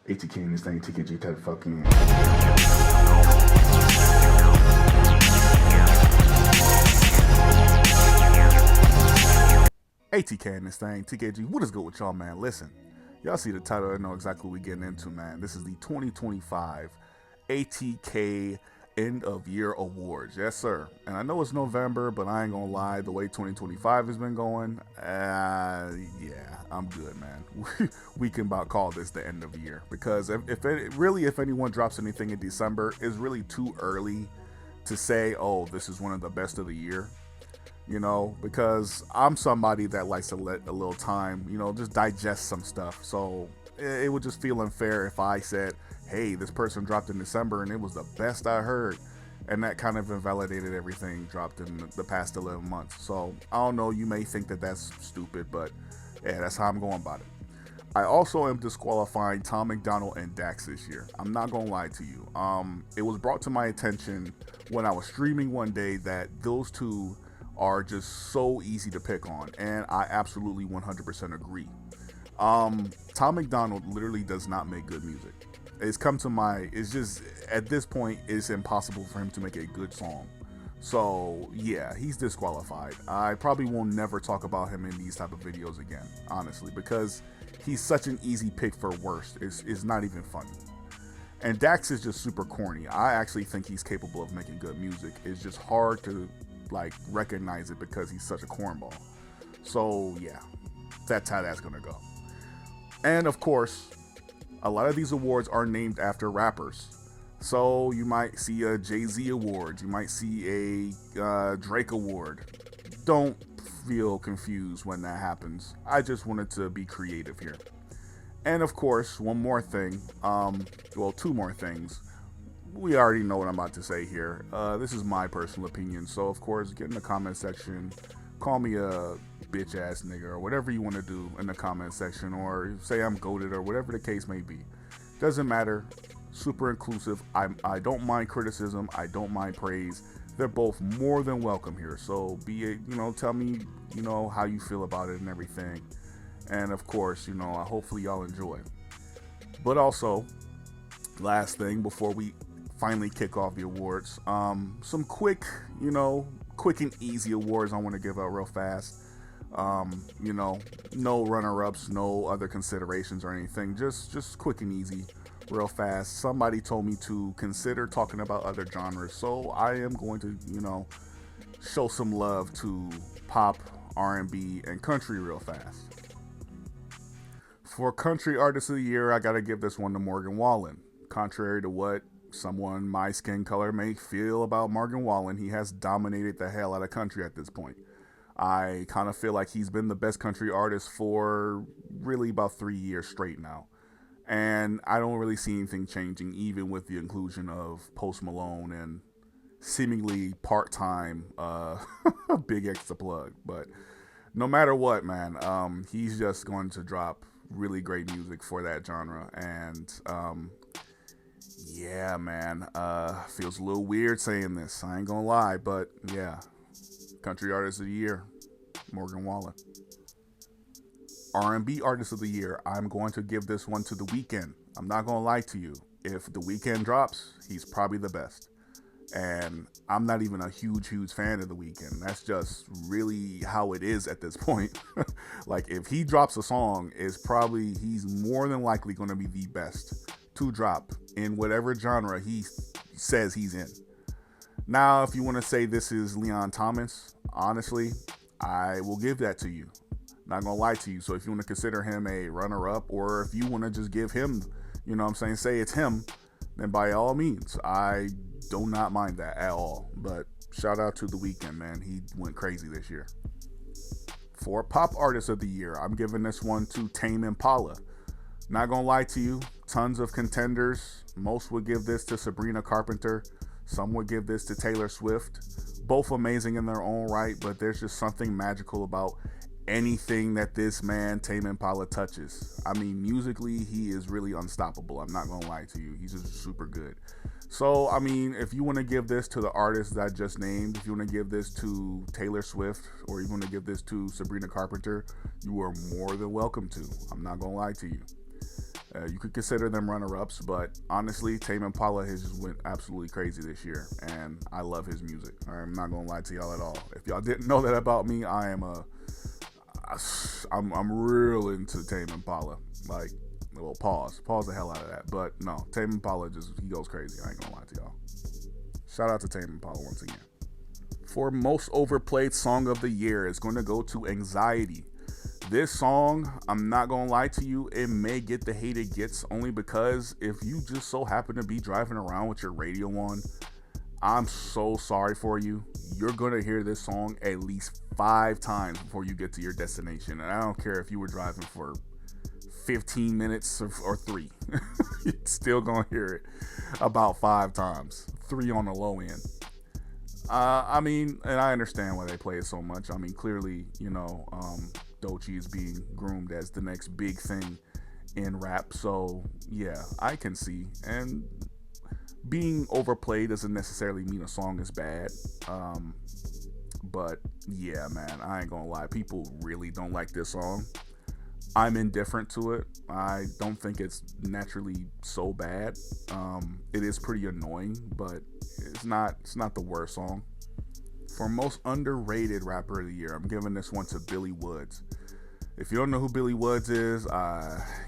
ATK in this thing, TKG type of fucking. ATK in this thing, TKG, what is good with y'all, man? Listen, y'all see the title, I know exactly what we're getting into, man. This is the 2025 ATK End of Year Awards. Yes, sir. And I know it's November, but I ain't gonna lie, the way 2025 has been going, yeah, I'm good, man. We can about call this the end of the year, because if anyone drops anything in December, it's really too early to say, oh, this is one of the best of the year. You know, because I'm somebody that likes to let a little time, you know, just digest some stuff. So it would just feel unfair if I said, hey, this person dropped in December and it was the best I heard. And that kind of invalidated everything dropped in the past 11 months. So I don't know, you may think that that's stupid, but yeah, that's how I'm going about it. I also am disqualifying Tom MacDonald and Dax this year. I'm not gonna lie to you. It was brought to my attention when I was streaming one day that those two are just so easy to pick on, and I absolutely 100% agree. Tom MacDonald literally does not make good music. It's just, at this point, it's impossible for him to make a good song. So yeah, he's disqualified. I probably will never talk about him in these type of videos again, honestly, because he's such an easy pick for worst. It's not even funny. And Dax is just super corny. I actually think he's capable of making good music. It's just hard to recognize it because he's such a cornball. So yeah, that's how that's gonna go. And of course, a lot of these awards are named after rappers. So you might see a Jay-Z award, you might see a Drake award. Don't feel confused when that happens. I just wanted to be creative here. And of course, one more thing, well, two more things. We already know what I'm about to say here. This is my personal opinion, so of course, get in the comment section, call me a bitch ass nigga or whatever you want to do in the comment section, or say I'm goated or whatever the case may be. Doesn't matter. Super inclusive. I don't mind criticism. I don't mind praise. They're both more than welcome here. So tell me, how you feel about it and everything. And of course, hopefully y'all enjoy. But also, last thing before we finally kick off the awards, some quick and easy awards I want to give out real fast. No runner-ups, no other considerations or anything, just quick and easy, real fast. Somebody told me to consider talking about other genres, so I am going to show some love to pop, R&B, and country real fast. For Country Artist of the Year, I gotta give this one to Morgan Wallen. Contrary to what someone my skin color may feel about Morgan Wallen, he has dominated the hell out of country at this point. I kind of feel like he's been the best country artist for really about 3 years straight now. And I don't really see anything changing, even with the inclusion of Post Malone and seemingly part-time Big X the Plug. But no matter what, man, he's just going to drop really great music for that genre. And yeah, man, feels a little weird saying this, I ain't gonna lie, but yeah, Country Artist of the Year, Morgan Wallen. R&B Artist of the Year, I'm going to give this one to The Weeknd. I'm not gonna lie to you, if The Weeknd drops, he's probably the best. And I'm not even a huge fan of The Weeknd. That's just really how it is at this point. Like, if he drops a song, he's more than likely going to be the best to drop in whatever genre he says he's in. Now, if you want to say this is Leon Thomas, honestly, I will give that to you. Not gonna lie to you. So if you want to consider him a runner-up, or if you want to just give him, say it's him, then by all means, I do not mind that at all. But shout out to The Weeknd, man. He went crazy this year. For Pop Artist of the Year, I'm giving this one to Tame Impala. Not gonna lie to you, tons of contenders. Most would give this to Sabrina Carpenter. Some would give this to Taylor Swift. Both amazing in their own right, but there's just something magical about anything that this man, Tame Impala, touches. I mean, musically, he is really unstoppable. I'm not gonna lie to you. He's just super good. So, I mean, if you want to give this to the artists that I just named, if you want to give this to Taylor Swift, or you want to give this to Sabrina Carpenter, you are more than welcome to. I'm not gonna lie to you. You could consider them runner-ups, but honestly, Tame Impala has just went absolutely crazy this year, and I love his music. I'm not gonna lie to y'all at all. If y'all didn't know that about me, I'm real into Tame Impala. Like, well, pause the hell out of that. But no, Tame Impala he goes crazy. I ain't gonna lie to y'all. Shout out to Tame Impala once again. For most overplayed song of the year, it's going to go to Anxiety. This song, I'm not gonna lie to you, it may get the hate it gets only because if you just so happen to be driving around with your radio on, I'm so sorry for you. You're gonna hear this song at least 5 times before you get to your destination. And I don't care if you were driving for 15 minutes or 3. You're still gonna hear it about 5 times. 3 on the low end. I mean, and I understand why they play it so much. I mean, clearly, Doechii is being groomed as the next big thing in rap. So, yeah, I can see. And being overplayed doesn't necessarily mean a song is bad. But, yeah, man, I ain't gonna lie. People really don't like this song. I'm indifferent to it. I don't think it's naturally so bad. It is pretty annoying, but it's not the worst song. For most underrated rapper of the year, I'm giving this one to Billy Woods. If you don't know who Billy Woods is,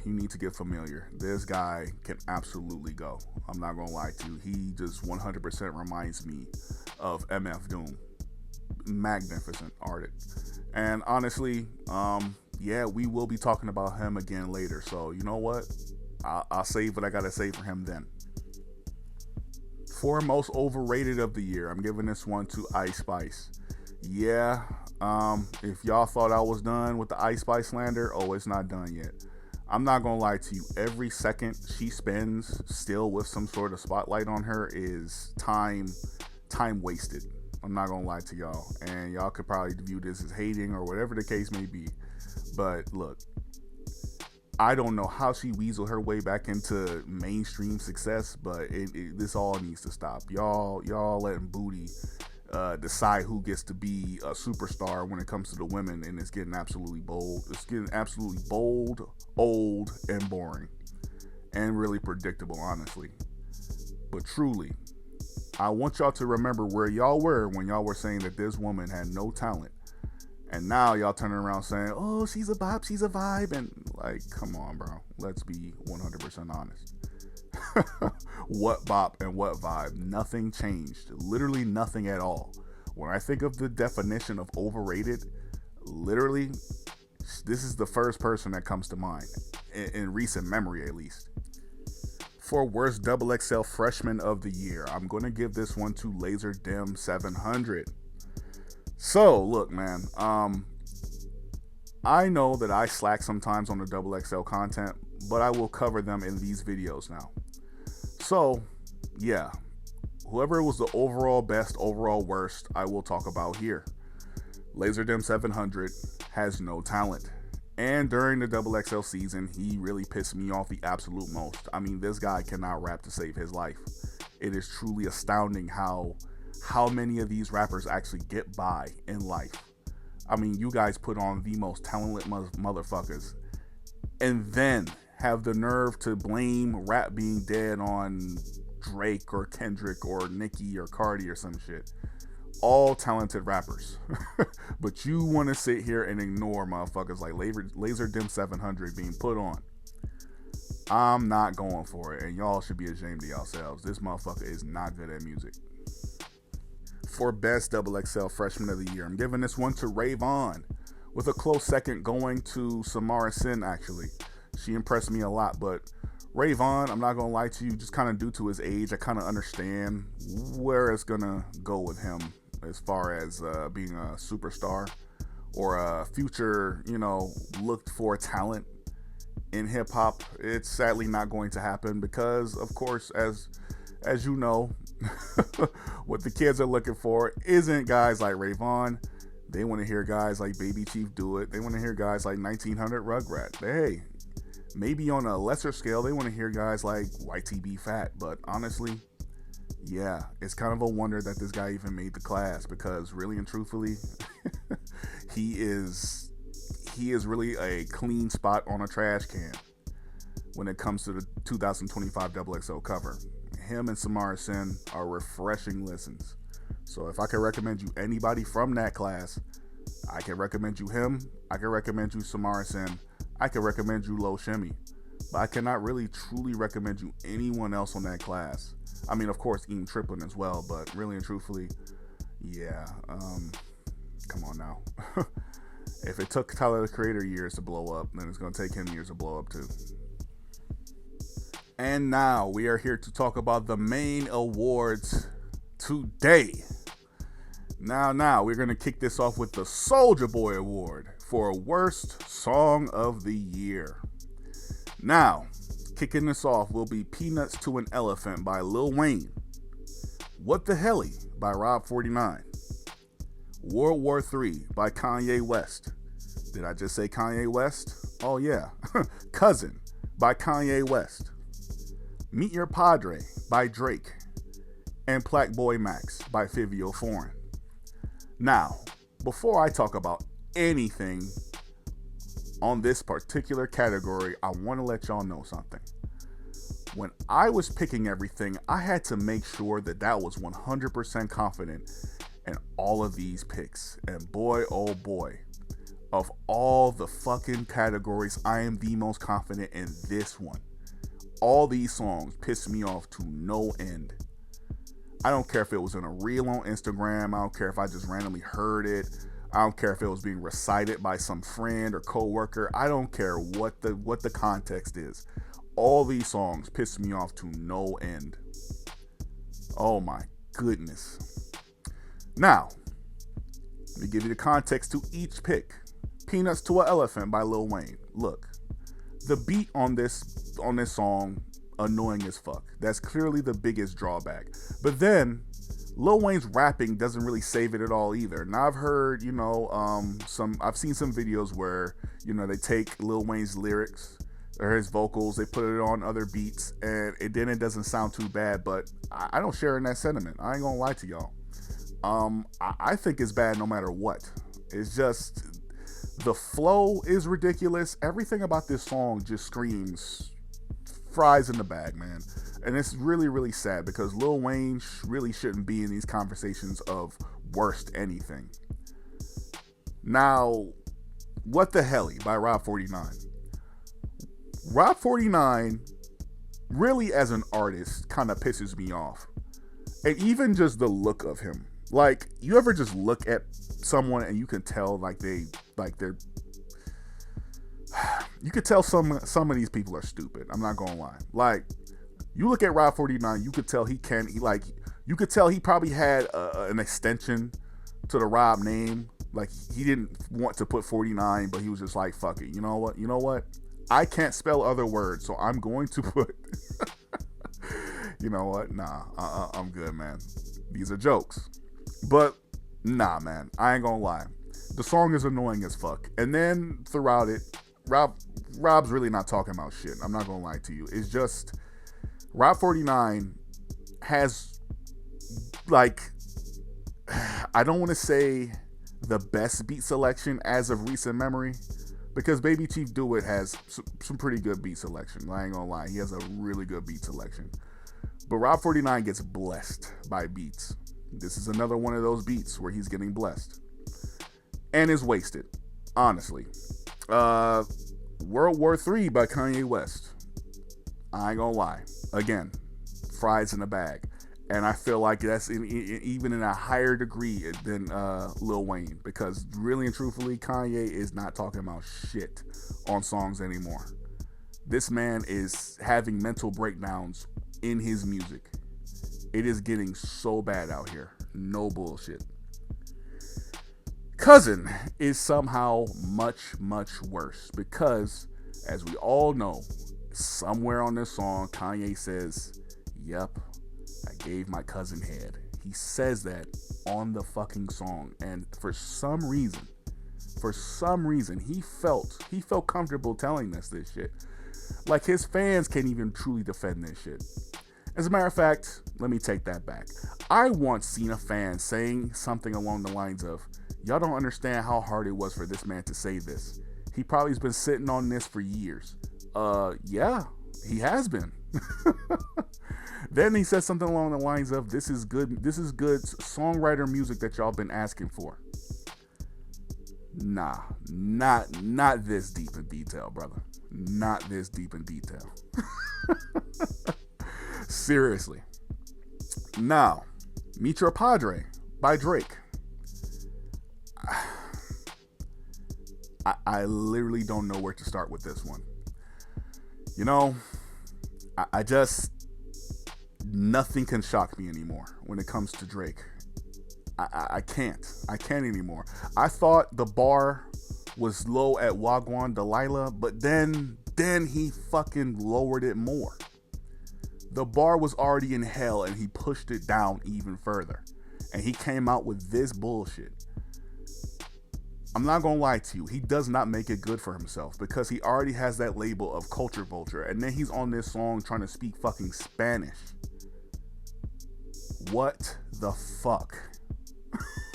you need to get familiar. This guy can absolutely go. I'm not gonna lie to you. He just 100% reminds me of MF Doom. Magnificent artist. And honestly, yeah, we will be talking about him again later. So you know what? I'll save what I gotta say for him then. For most overrated of the year, I'm giving this one to Ice Spice. Yeah, if y'all thought I was done with the Ice Spice slander, it's not done yet. I'm not gonna lie to you. Every second she spends still with some sort of spotlight on her is time wasted. I'm not gonna lie to y'all. And y'all could probably view this as hating or whatever the case may be. But look, I don't know how she weaseled her way back into mainstream success, but this all needs to stop. Y'all letting booty decide who gets to be a superstar when it comes to the women, and it's getting absolutely bold. It's getting absolutely bold, old, and boring, and really predictable, honestly. But truly, I want y'all to remember where y'all were when y'all were saying that this woman had no talent. And now y'all turning around saying, oh, she's a bop, she's a vibe. And like, come on, bro. Let's be 100% honest. What bop and what vibe? Nothing changed. Literally nothing at all. When I think of the definition of overrated, literally, this is the first person that comes to mind. In recent memory, at least. For worst XXL freshman of the year, I'm going to give this one to Laserdisc 700. So, look, man, I know that I slack sometimes on the XXL content, but I will cover them in these videos now. So, yeah, whoever was the overall best, overall worst, I will talk about here. Laserdisc 700 has no talent. And during the XXL season, he really pissed me off the absolute most. I mean, this guy cannot rap to save his life. It is truly astounding how many of these rappers actually get by in life. I mean, you guys put on the most talented motherfuckers and then have the nerve to blame rap being dead on Drake or Kendrick or Nicki or Cardi or some shit. All talented rappers. But you want to sit here and ignore motherfuckers like Laserdisc 700 being put on. I'm not going for it, and y'all should be ashamed of yourselves. This motherfucker is not good at music. For best XXL freshman of the year, I'm giving this one to Rayvon, with a close second going to Samara Sin. Actually, she impressed me a lot, but Rayvon, I'm not gonna lie to you, just kind of due to his age, I kind of understand where it's gonna go with him as far as being a superstar or a future, looked for talent in hip hop. It's sadly not going to happen because, of course, as you know, what the kids are looking for isn't guys like Rayvon. They want to hear guys like Baby Chief do it. They want to hear guys like 1900 Rugrat. Hey, maybe on a lesser scale, they want to hear guys like YTB Fat. But honestly, yeah, it's kind of a wonder that this guy even made the class, because really and truthfully, he is really a clean spot on a trash can. when it comes to the 2025 XXL cover. Him and Samara Sin are refreshing listens. So if I can recommend you anybody from that class, I can recommend you him. I can recommend you Samara Sin. I can recommend you Lo Shimmy. But I cannot really truly recommend you anyone else on that class. I mean, of course, Ian Triplin as well, but really and truthfully, yeah, come on now. If it took Tyler, the Creator, years to blow up, then it's going to take him years to blow up too. And now we are here to talk about the main awards today. Now we're going to kick this off with the Soulja Boy Award for Worst Song of the Year. Now, kicking this off will be Peanuts to an Elephant by Lil Wayne, What the Helly by Rob 49, World War III by Kanye West. Did I just say Kanye West? Oh yeah. Cousin by Kanye West, Meet Your Padre by Drake, and Plaque Boy Max by Fivio Foreign. Now, before I talk about anything on this particular category, I want to let y'all know something. When I was picking everything, I had to make sure that was 100% confident in all of these picks. And boy, oh boy, of all the fucking categories, I am the most confident in this one. All these songs pissed me off to no end. I don't care if it was in a reel on Instagram. I don't care if I just randomly heard it. I don't care if it was being recited by some friend or coworker. I don't care what the context is. All these songs pissed me off to no end. Oh my goodness. Now, let me give you the context to each pick. Peanuts to an Elephant by Lil Wayne. Look, the beat on this song, annoying as fuck. That's clearly the biggest drawback. But then Lil Wayne's rapping doesn't really save it at all either. Now I've heard, I've seen some videos where, they take Lil Wayne's lyrics or his vocals, they put it on other beats, and it doesn't sound too bad, but I don't share in that sentiment. I ain't gonna lie to y'all. I think it's bad no matter what. It's just, the flow is ridiculous. Everything about this song just screams fries in the bag, man. And it's really, really sad because Lil Wayne really shouldn't be in these conversations of worst anything. Now, What the Helly by Rob 49. Rob 49 really as an artist kind of pisses me off. And even just the look of him. Like, you ever just look at someone and you can tell they're you could tell some of these people are stupid. I'm not gonna lie. Like, you look at Rob 49, you could tell you could tell he probably had an extension to the Rob name. Like, he didn't want to put 49, but he was just like, fuck it. You know what? I can't spell other words, so I'm going to put, you know what? Nah, I'm good, man. These are jokes. But, nah, man, I ain't gonna lie. The song is annoying as fuck. And then throughout it, Rob's really not talking about shit. I'm not gonna lie to you. It's just, Rob 49 has, I don't want to say the best beat selection as of recent memory, because Baby Chief Do It has some pretty good beat selection. I ain't gonna lie. He has a really good beat selection. But Rob 49 gets blessed by beats. This is another one of those beats where he's getting blessed. And is wasted, honestly. World War III by Kanye West. I ain't gonna lie. Again, fries in the bag. And I feel like that's even in a higher degree than Lil Wayne. Because really and truthfully, Kanye is not talking about shit on songs anymore. This man is having mental breakdowns in his music. It is getting so bad out here. No bullshit. Cousin is somehow much, much worse because, as we all know, somewhere on this song, Kanye says, "Yep, I gave my cousin head." He says that on the fucking song, and for some reason, he felt comfortable telling us this shit. Like, his fans can't even truly defend this shit. As a matter of fact, let me take that back. I once seen a fan saying something along the lines of, "Y'all don't understand how hard it was for this man to say this. He probably has been sitting on this for years." Yeah, He has been. Then he said something along the lines of, "This is good. This is good songwriter music that y'all been asking for." Nah, not this deep in detail, brother. Not this deep in detail. Seriously. Now, Meet Your Padre by Drake. I literally don't know where to start with this one. You know, I just, nothing can shock me anymore when it comes to Drake. I can't anymore. I thought the bar was low at Wagwan Delilah, but then he fucking lowered it more. The bar was already in hell and he pushed it down even further. And he came out with this bullshit. I'm not gonna lie to you, he does not make it good for himself because he already has that label of culture vulture, and then he's on this song trying to speak fucking Spanish. What the fuck?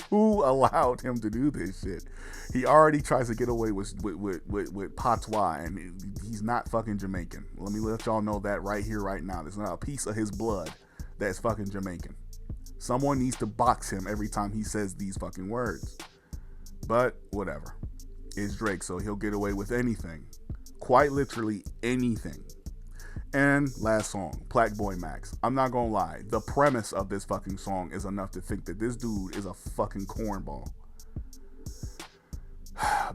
Who allowed him to do this shit? He already tries to get away with patois, and he's not fucking Jamaican. Let me let y'all know that right here, right now. There's not a piece of his blood that's fucking Jamaican. Someone needs to box him every time he says these fucking words. But whatever. It's Drake, so he'll get away with anything. Quite literally anything. And last song, Plaque Max. I'm not gonna lie, the premise of this fucking song is enough to think that this dude is a fucking cornball.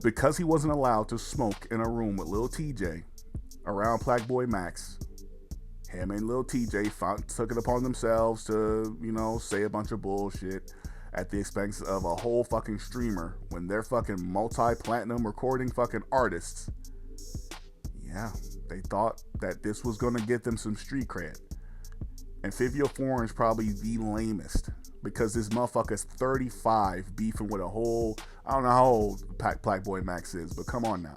Because he wasn't allowed to smoke in a room with Lil TJ around Plaque Max, him and Lil TJ took it upon themselves to, say a bunch of bullshit at the expense of a whole fucking streamer when they're fucking multi-platinum recording fucking artists. Yeah, they thought that this was gonna get them some street cred. And Fivio Foreign is probably the lamest because this motherfucker's 35 beefing with a whole, I don't know how old Plaque Max is, but come on now.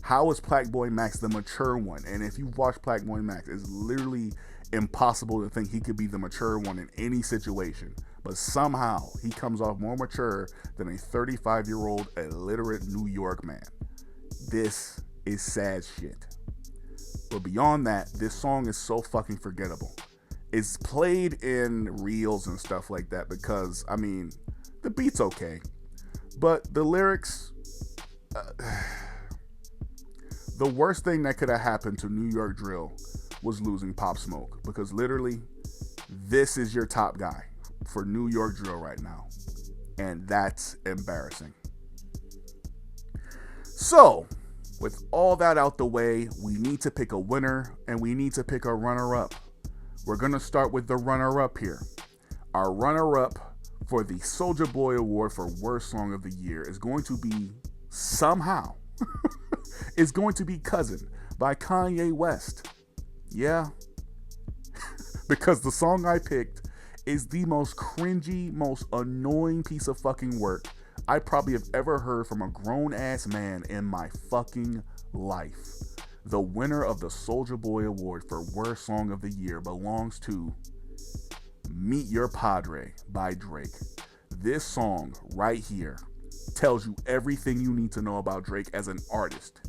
How is Plaque Max the mature one? And if you've watched Plaque Max, it's literally impossible to think he could be the mature one in any situation. But somehow he comes off more mature than a 35-year-old illiterate New York man. This is sad shit. But beyond that, this song is so fucking forgettable. It's played in reels and stuff like that because, the beat's okay. But the lyrics, the worst thing that could have happened to New York Drill was losing Pop Smoke, because literally, this is your top guy for New York Drill right now. And that's embarrassing. So, with all that out the way, we need to pick a winner and we need to pick a runner-up. We're going to start with the runner-up here. Our runner-up for the Soulja Boy Award for Worst Song of the Year is going to be, somehow, is going to be Cousin by Kanye West. Yeah. Because the song I picked is the most cringy, most annoying piece of fucking work I probably have ever heard from a grown-ass man in my fucking life. The winner of the Soulja Boy Award for Worst Song of the Year belongs to Meet Your Padre by Drake. This song right here tells you everything you need to know about Drake as an artist.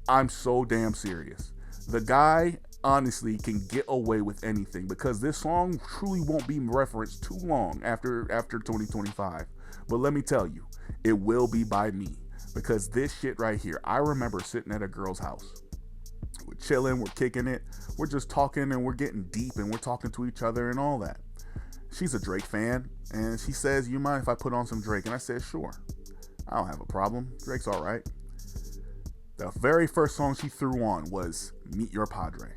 I'm so damn serious. The guy honestly can get away with anything because this song truly won't be referenced too long after 2025. But let me tell you, it will be by me. Because this shit right here, I remember sitting at a girl's house. We're chilling, we're kicking it, we're just talking and we're getting deep and we're talking to each other and all that. She's a Drake fan and she says, "You mind if I put on some Drake?" And I said, "Sure. I don't have a problem. Drake's all right." The very first song she threw on was Meet Your Padre.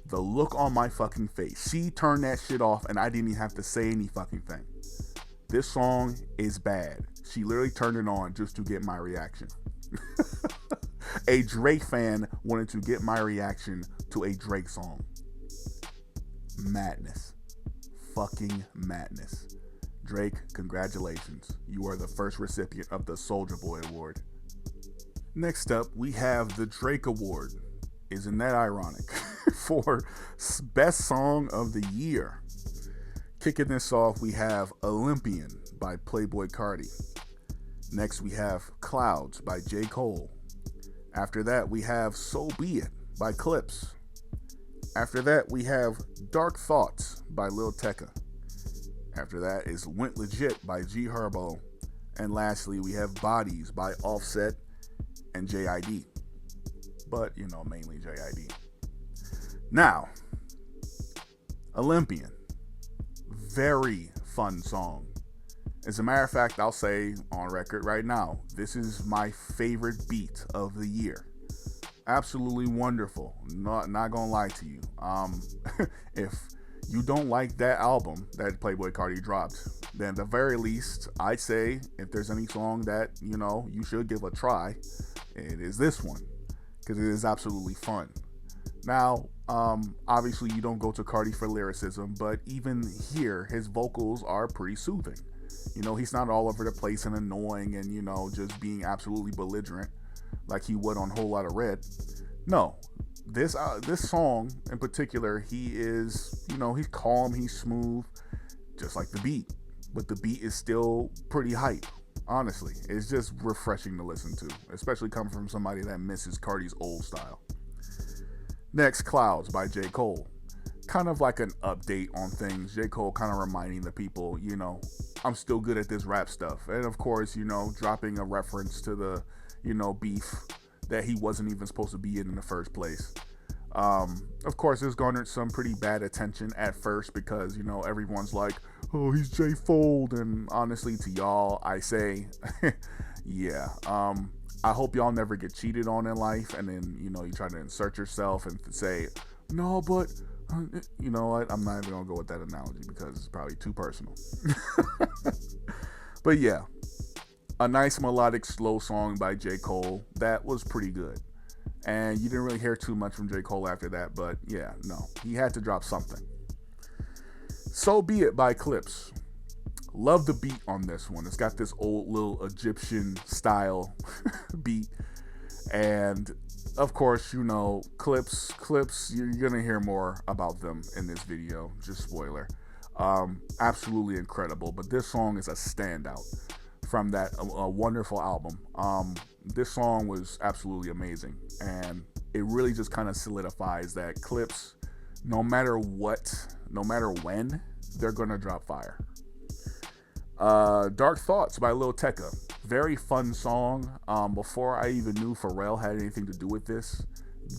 The look on my fucking face. She turned that shit off and I didn't even have to say any fucking thing. This song is bad. She literally turned it on just to get my reaction. A Drake fan wanted to get my reaction to a Drake song. Madness. Fucking madness. Drake, congratulations. You are the first recipient of the Soulja Boy Award. Next up, we have the Drake Award. Isn't that ironic? For Best Song of the Year. Kicking this off, we have Olympian by Playboi Carti. Next, we have Clouds by J. Cole. After that, we have So Be It by Clips. After that, we have Dark Thoughts by Lil Tecca. After that is Went Legit by G Herbo. And lastly, we have Bodies by Offset and JID. But, mainly JID. Now, Olympian. Very fun song. As a matter of fact, I'll say on record right now, this is my favorite beat of the year. Absolutely wonderful. Not gonna lie to you. If you don't like that album that Playboi Carti dropped, then at the very least, I'd say if there's any song that you should give a try, it is this one, because it is absolutely fun. Now, obviously you don't go to Carti for lyricism, but even here, his vocals are pretty soothing. He's not all over the place and annoying and just being absolutely belligerent like he would on Whole Lotta Red. No, this song in particular, he is, he's calm, he's smooth, just like the beat. But the beat is still pretty hype, honestly. It's just refreshing to listen to, especially coming from somebody that misses Carti's old style. Next, Clouds by J. Cole. Kind of like an update on things. J. Cole kind of reminding the people, I'm still good at this rap stuff. And of course, dropping a reference to the, beef that he wasn't even supposed to be in the first place. Of course, this garnered some pretty bad attention at first because, everyone's like, oh, he's J. Fold. And honestly, to y'all, I say, yeah. I hope y'all never get cheated on in life. And then, you try to insert yourself and say, no, but, you know what? I'm not even going to go with that analogy because it's probably too personal. But yeah, a nice melodic slow song by J. Cole. That was pretty good. And you didn't really hear too much from J. Cole after that, but yeah, no. He had to drop something. So Be It by Clips. Love the beat on this one. It's got this old little Egyptian style beat. And of course, Clips, you're going to hear more about them in this video. Just spoiler. Absolutely incredible. But this song is a standout from that wonderful album. This song was absolutely amazing. And it really just kind of solidifies that Clips, no matter what, no matter when, they're going to drop fire. Dark Thoughts by Lil Tecca. Very fun song. Before I even knew Pharrell had anything to do with this,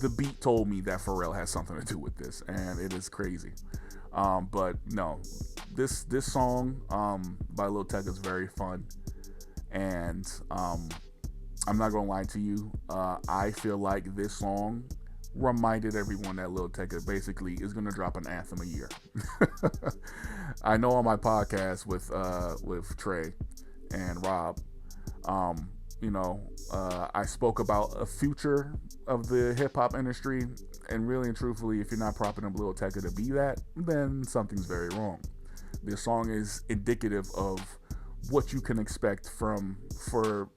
the beat told me that Pharrell has something to do with this, and it is crazy. But no, this song by Lil Tecca is very fun, and I'm not gonna lie to you. I feel like this song reminded everyone that Lil Tecca basically is gonna drop an anthem a year. I know on my podcast with Trey and Rob, I spoke about a future of the hip hop industry, and really and truthfully, if you're not propping up Lil Tecca to be that, then something's very wrong. This song is indicative of what you can expect for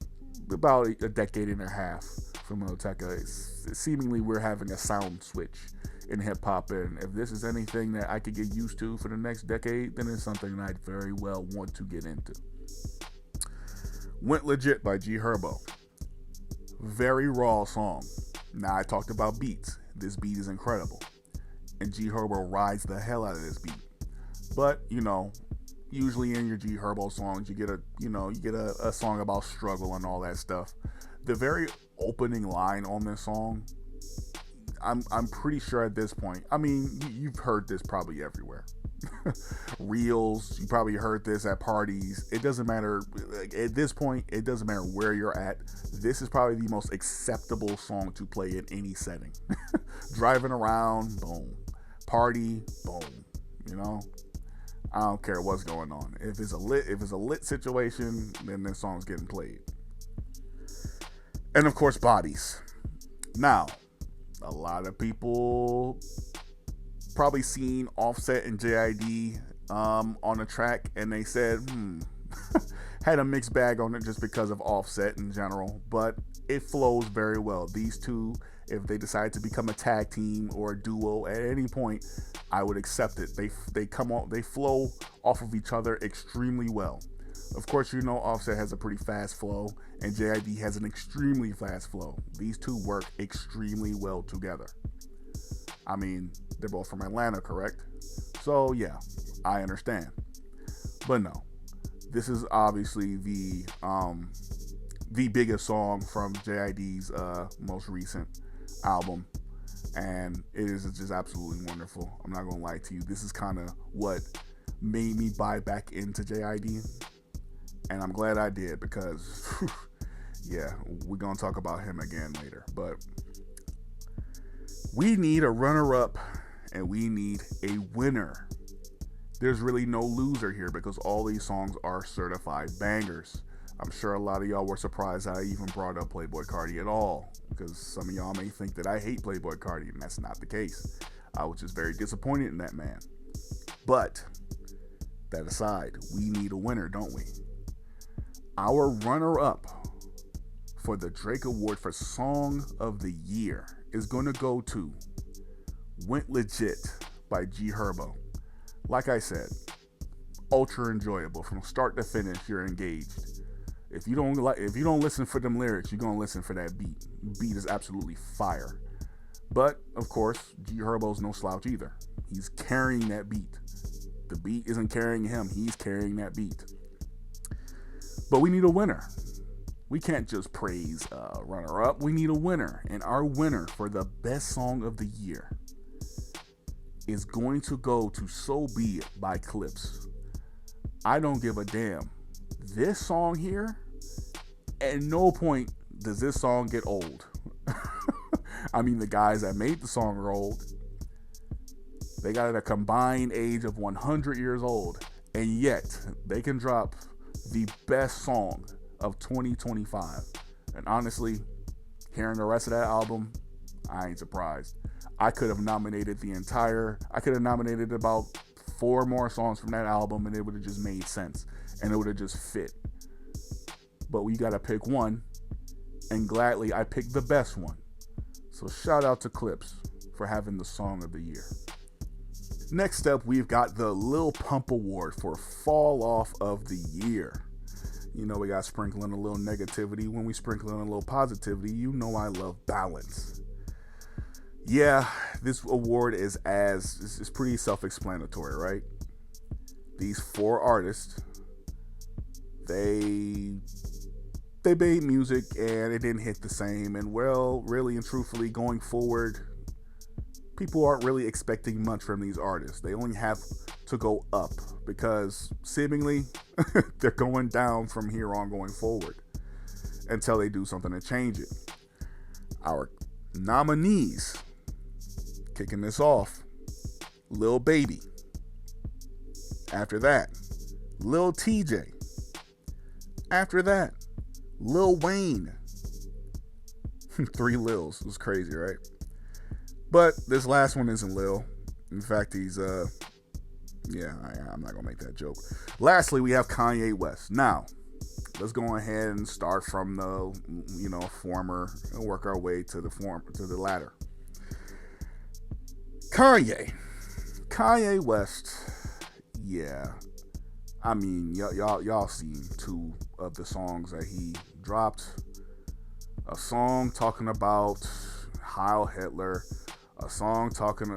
about a decade and a half from Lil Tecca. Seemingly, we're having a sound switch in hip hop, and if this is anything that I could get used to for the next decade, then it's something I'd very well want to get into. Went Legit by G Herbo. Very raw song. Now, I talked about beats. This beat is incredible, and G Herbo rides the hell out of this beat. But usually in your G Herbo songs, you get a song about struggle and all that stuff. The very opening line on this song, I'm pretty sure at this point, I mean, you've heard this probably everywhere. Reels, you probably heard this at parties. It doesn't matter. At this point, it doesn't matter where you're at. This is probably the most acceptable song to play in any setting. Driving around, boom. Party, boom. I don't care what's going on. If it's a lit situation, then this song's getting played. And of course, Bodies. Now, a lot of people probably seen Offset and JID on the track, and they said, had a mixed bag on it just because of Offset in general, but it flows very well. These two, if they decide to become a tag team or a duo at any point, I would accept it. They flow off of each other extremely well. Of course, you know Offset has a pretty fast flow, and JID has an extremely fast flow. These two work extremely well together. I mean, they're both from Atlanta, correct? So yeah, I understand. But no, this is obviously the biggest song from JID's most recent album, and it is just absolutely wonderful. I'm not gonna lie to you. This is kind of what made me buy back into JID, and I'm glad I did because, yeah, we're gonna talk about him again later. But we need a runner-up, and we need a winner. There's really no loser here because all these songs are certified bangers. I'm sure a lot of y'all were surprised I even brought up Playboi Carti at all, because some of y'all may think that I hate Playboi Carti, and that's not the case. I was just very disappointed in that man. But that aside, we need a winner, don't we? Our runner-up for the Drake Award for Song of the Year is going to go to Went Legit by G Herbo. Like I said, ultra enjoyable from start to finish. You're engaged. If you don't listen for them lyrics, you're gonna listen for that beat. Beat is absolutely fire. But of course, G Herbo's no slouch either. He's carrying that beat. The beat isn't carrying him. He's carrying that beat. But we need a winner. We can't just praise runner-up. We need a winner, and our winner for the best song of the year is going to go to So Be It by Clips. I don't give a damn. This song here, at no point does this song get old. I mean, the guys that made the song are old. They got a combined age of 100 years old, and yet they can drop the best song of 2025. And honestly, hearing the rest of that album, I ain't surprised. I could have nominated about 4 more songs from that album, and it would have just made sense, and it would have just fit. But we gotta pick one, and gladly I picked the best one. So shout out to Clips for having the Song of the Year. Next up, we've got the Lil Pump Award for Fall Off of the Year. You know, we got sprinkling a little negativity. When we sprinkle in a little positivity, you know I love balance. Yeah, this award is pretty self-explanatory, right? These 4 artists, they made music and it didn't hit the same. And well, really and truthfully, going forward, people aren't really expecting much from these artists. They only have to go up because seemingly they're going down from here on going forward until they do something to change it. Our nominees, kicking this off, Lil Baby. After that, Lil TJ. After that, Lil Wayne. 3 Lils. It was crazy, right? But this last one isn't Lil. In fact, he's I'm not gonna make that joke. Lastly, we have Kanye West. Now, let's go ahead and start from the former and work our way to the latter. Kanye West. Yeah, I mean, y'all seen 2 of the songs that he dropped. A song talking about Heil Hitler. A song talking,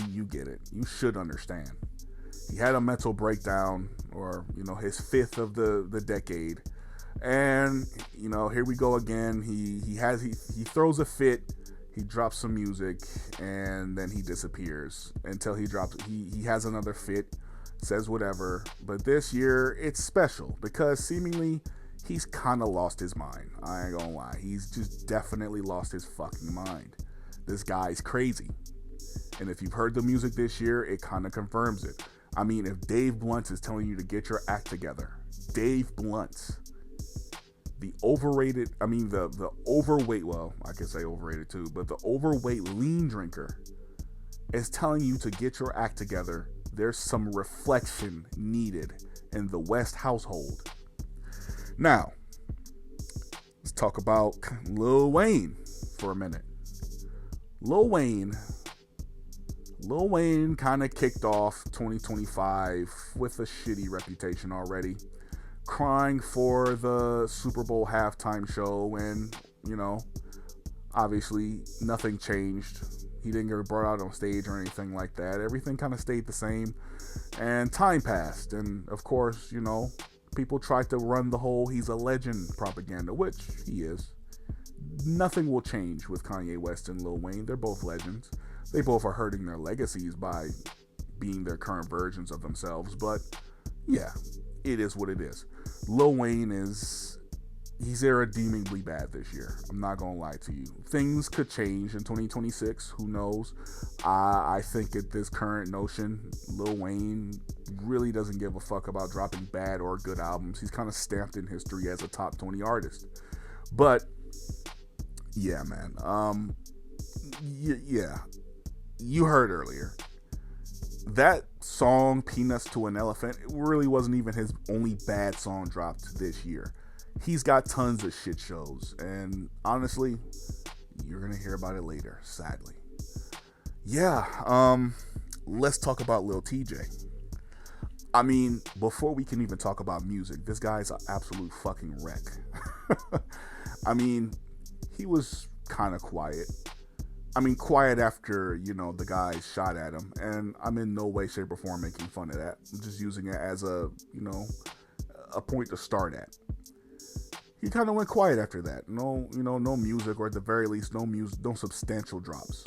you get it. You should understand. He had a mental breakdown, or his 5th of the decade, and here we go again. He throws a fit. He drops some music, and then he disappears until he has another fit, says whatever. But this year it's special because seemingly he's kind of lost his mind. I ain't gonna lie. He's just definitely lost his fucking mind. This guy's crazy. And if you've heard the music this year, it kind of confirms it. I mean, if Dave Blunt is telling you to get your act together, Dave Blunt, the overweight, well, I could say overrated too, but the overweight lean drinker is telling you to get your act together. There's some reflection needed in the West household. Now, let's talk about Lil Wayne for a minute. Lil Wayne Lil Wayne kind of kicked off 2025 with a shitty reputation already, crying for the Super Bowl halftime show, and, you know, obviously nothing changed. He didn't get brought out on stage or anything like that. Everything kind of stayed the same, and time passed. And of course, you know, people tried to run the whole he's a legend propaganda, which he is. Nothing will change with Kanye West and Lil Wayne. They're both legends. They both are hurting their legacies by being their current versions of themselves. But yeah, it is what it is. Lil Wayne he's irredeemably bad this year. I'm not gonna lie to you. Things could change in 2026. Who knows? I think at this current notion, Lil Wayne really doesn't give a fuck about dropping bad or good albums. He's kind of stamped in history as a top 20 artist. But yeah, man. Yeah. You heard earlier. That song, Peanuts to an Elephant, it really wasn't even his only bad song dropped this year. He's got tons of shit shows, and honestly, you're gonna hear about it later, sadly. Yeah, let's talk about Lil TJ. I mean, before we can even talk about music, this guy's an absolute fucking wreck. I mean, he was kind of quiet. I mean, quiet after, you know, the guy shot at him, and I'm in no way, shape, or form making fun of that. I'm just using it as a, you know, a point to start at. He kind of went quiet after that. No, you know, no music, or at the very least, no substantial drops.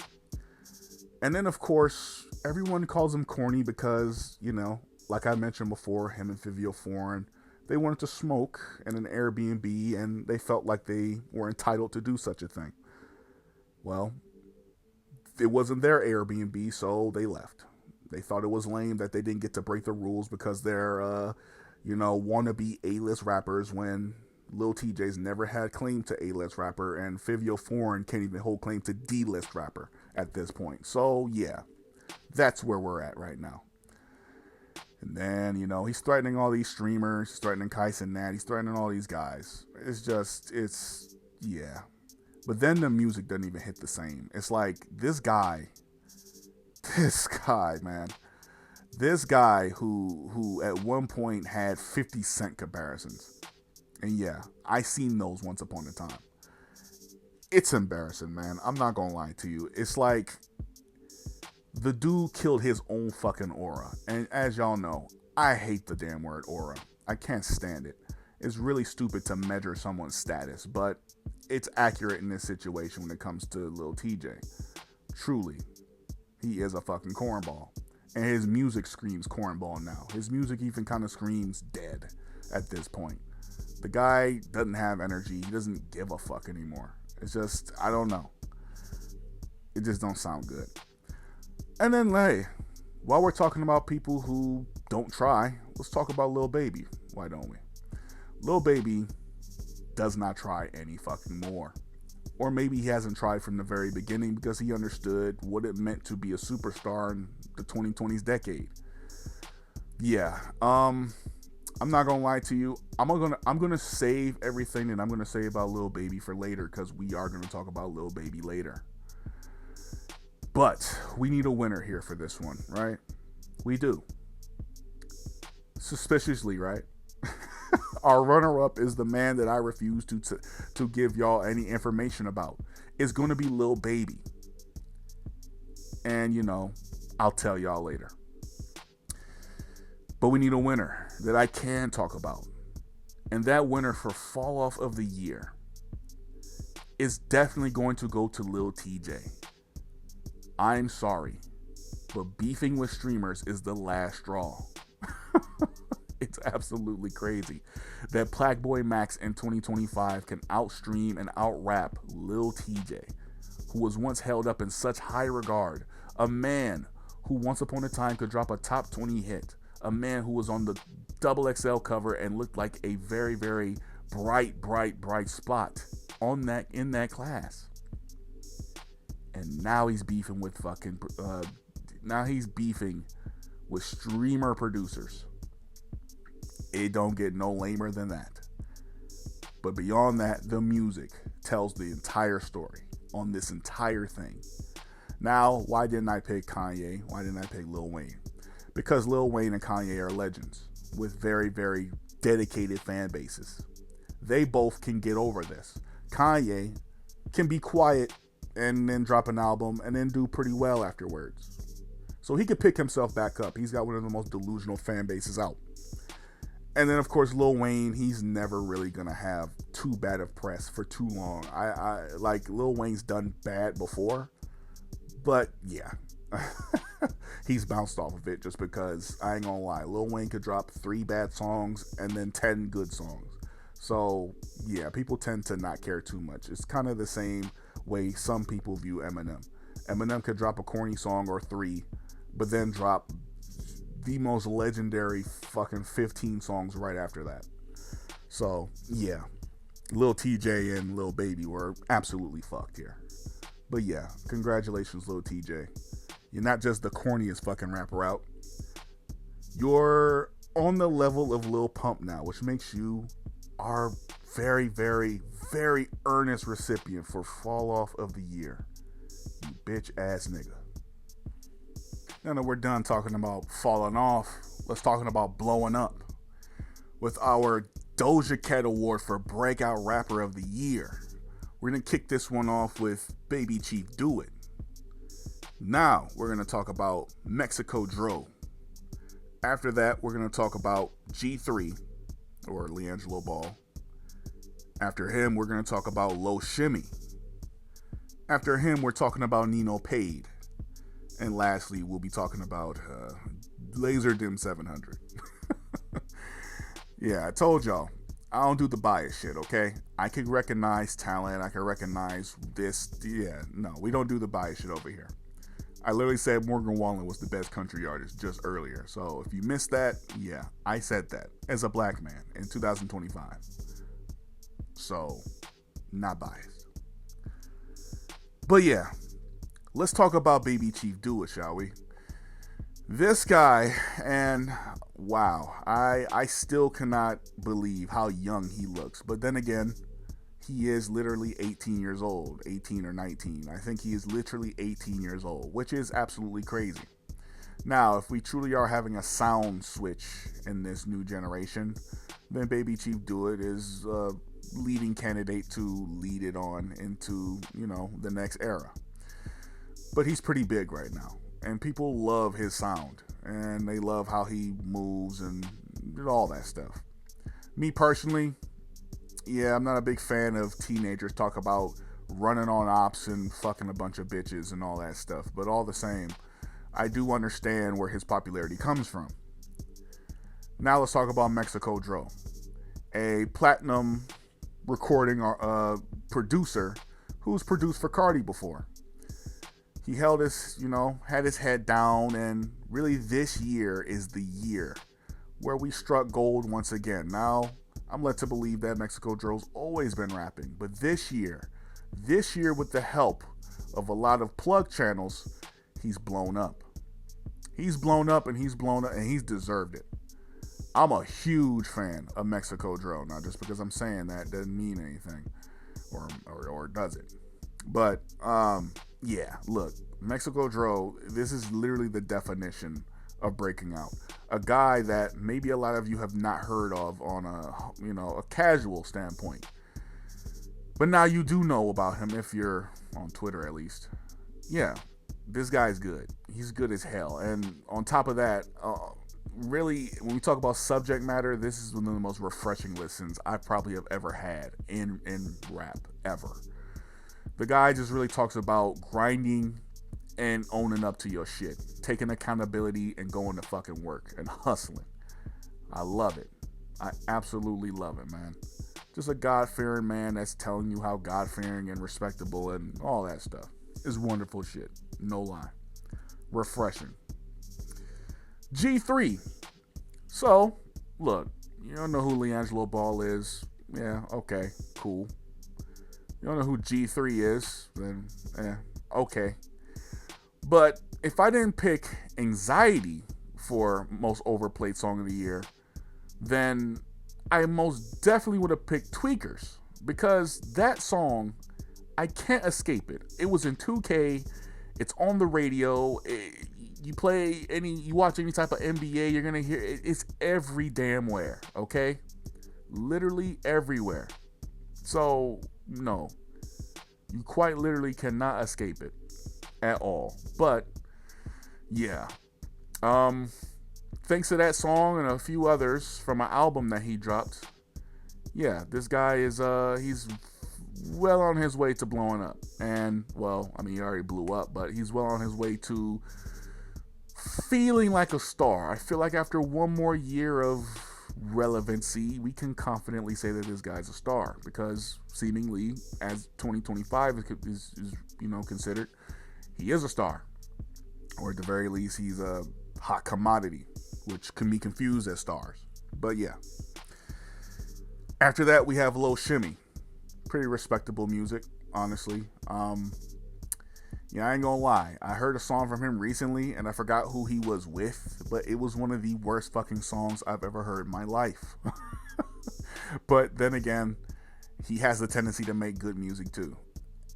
And then, of course, everyone calls him corny because, you know, like I mentioned before, him and Fivio Foreign, they wanted to smoke in an Airbnb, and they felt like they were entitled to do such a thing. Well, it wasn't their Airbnb, so they left. They thought it was lame that they didn't get to break the rules because they're, you know, wannabe A-list rappers, when Lil TJ's never had claim to A-list rapper, and Fivio Foreign can't even hold claim to D-list rapper at this point. So yeah, that's where we're at right now. And then, you know, he's threatening all these streamers. He's threatening Kais and Nat. He's threatening all these guys. Yeah. But then the music doesn't even hit the same. It's like, this guy, man. This guy who at one point had 50 Cent comparisons. And yeah, I seen those once upon a time. It's embarrassing, man. I'm not gonna lie to you. It's like, the dude killed his own fucking aura. And as y'all know, I hate the damn word aura. I can't stand it. It's really stupid to measure someone's status, but it's accurate in this situation when it comes to Lil TJ. Truly, he is a fucking cornball. And his music screams cornball now. His music even kind of screams dead at this point. The guy doesn't have energy. He doesn't give a fuck anymore. It's just, I don't know. It just don't sound good. And then, hey, while we're talking about people who don't try, let's talk about Lil Baby. Why don't we? Lil Baby does not try any fucking more. Or maybe he hasn't tried from the very beginning because he understood what it meant to be a superstar in the 2020s decade. Yeah, I'm not gonna lie to you. I'm gonna save everything that I'm gonna say about Lil Baby for later, because we are gonna talk about Lil Baby later. But we need a winner here for this one, right? We do. Suspiciously, right? Our runner-up is the man that I refuse to give y'all any information about. It's going to be Lil Baby. And, you know, I'll tell y'all later. But we need a winner that I can talk about. And that winner for Fall Off of the Year is definitely going to go to Lil TJ. I'm sorry, but beefing with streamers is the last straw. It's absolutely crazy that Plaqueboy Max in 2025 can outstream and outrap Lil TJ, who was once held up in such high regard, a man who once upon a time could drop a top 20 hit, a man who was on the XXL cover and looked like a very, very bright spot in that class. And now he's beefing with streamer producers. It don't get no lamer than that. But beyond that, the music tells the entire story on this entire thing. Now, why didn't I pick Kanye? Why didn't I pick Lil Wayne? Because Lil Wayne and Kanye are legends with very, very dedicated fan bases. They both can get over this. Kanye can be quiet and then drop an album and then do pretty well afterwards. So he could pick himself back up. He's got one of the most delusional fan bases out. And then, of course, Lil Wayne, he's never really going to have too bad of press for too long. I like, Lil Wayne's done bad before, but yeah. He's bounced off of it just because, I ain't gonna lie, Lil Wayne could drop 3 bad songs and then 10 good songs. So, yeah, people tend to not care too much. It's kind of the same way some people view Eminem. Eminem could drop a corny song or 3, but then drop the most legendary fucking 15 songs right after that. So, yeah, Lil TJ and Lil Baby were absolutely fucked here. But yeah, congratulations, Lil TJ. You're not just the corniest fucking rapper out. You're on the level of Lil Pump now, which makes you our very, very, very earnest recipient for Fall Off of the Year. You bitch ass nigga. Now that we're done talking about falling off, let's talk about blowing up with our Doja Cat Award for Breakout Rapper of the Year. We're going to kick this one off with Baby Chief Do It. Now we're going to talk about Mexico Dro. After that, we're going to talk about G3, or LiAngelo Ball. After him, we're going to talk about Low Shimmy. After him, we're talking about Nino Paid. And lastly, we'll be talking about Laser Dim 700. Yeah, I told y'all, I don't do the bias shit, okay? I can recognize talent, I can recognize this. Yeah, no, we don't do the bias shit over here. I literally said Morgan Wallen was the best country artist just earlier. So if you missed that, yeah, I said that as a black man in 2025. So, not biased. But yeah, let's talk about Baby Chief Do It, shall we? This guy, and wow, I still cannot believe how young he looks. But then again, he is literally 18 years old, 18 or 19. I think he is literally 18 years old, which is absolutely crazy. Now, if we truly are having a sound switch in this new generation, then Baby Chief Do It is a leading candidate to lead it on into, the next era. But he's pretty big right now, and people love his sound, and they love how he moves and all that stuff. Me personally, yeah, I'm not a big fan of teenagers talk about running on ops and fucking a bunch of bitches and all that stuff. But all the same, I do understand where his popularity comes from. Now let's talk about Mexico Dro, a platinum recording producer who's produced for Cardi before. He held his, had his head down, and really this year is the year where we struck gold once again. Now, I'm led to believe that Mexico Dro's always been rapping, but this year with the help of a lot of plug channels, he's blown up. He's blown up and he's deserved it. I'm a huge fan of Mexico Dro. Now, just because I'm saying that doesn't mean anything, or does it? But yeah, look, Mexico Dro, this is literally the definition of breaking out. A guy that maybe a lot of you have not heard of on a casual standpoint. But now you do know about him if you're on Twitter at least. Yeah, this guy's good. He's good as hell. And on top of that, really, when we talk about subject matter, this is one of the most refreshing listens I probably have ever had in rap, ever. The guy just really talks about grinding and owning up to your shit, taking accountability and going to fucking work and hustling. I love it. I absolutely love it, man. Just a God-fearing man that's telling you how God-fearing and respectable and all that stuff. It's wonderful shit. No lie. Refreshing. G3. So, look, you don't know who LiAngelo Ball is. Yeah, okay, cool. You don't know who G3 is, then, okay. But if I didn't pick Anxiety for most overplayed song of the year, then I most definitely would have picked Tweakers, because that song, I can't escape it. It was in 2K. It's on the radio. You watch any type of NBA, you're gonna hear it. It's every damn where. Okay, literally everywhere. So no, you quite literally cannot escape it at all. But yeah, thanks to that song and a few others from an album that he dropped, yeah, this guy is he's well on his way to blowing up. And well, I mean, he already blew up, but he's well on his way to feeling like a star. I feel like after one more year of relevancy, we can confidently say that this guy's a star because seemingly, as 2025 is considered, he is a star, or at the very least, he's a hot commodity, which can be confused as stars. But yeah. After that, we have Lil Shimmy. Pretty respectable music, honestly. Yeah, I ain't gonna lie. I heard a song from him recently, and I forgot who he was with, but it was one of the worst fucking songs I've ever heard in my life. But then again, he has the tendency to make good music too.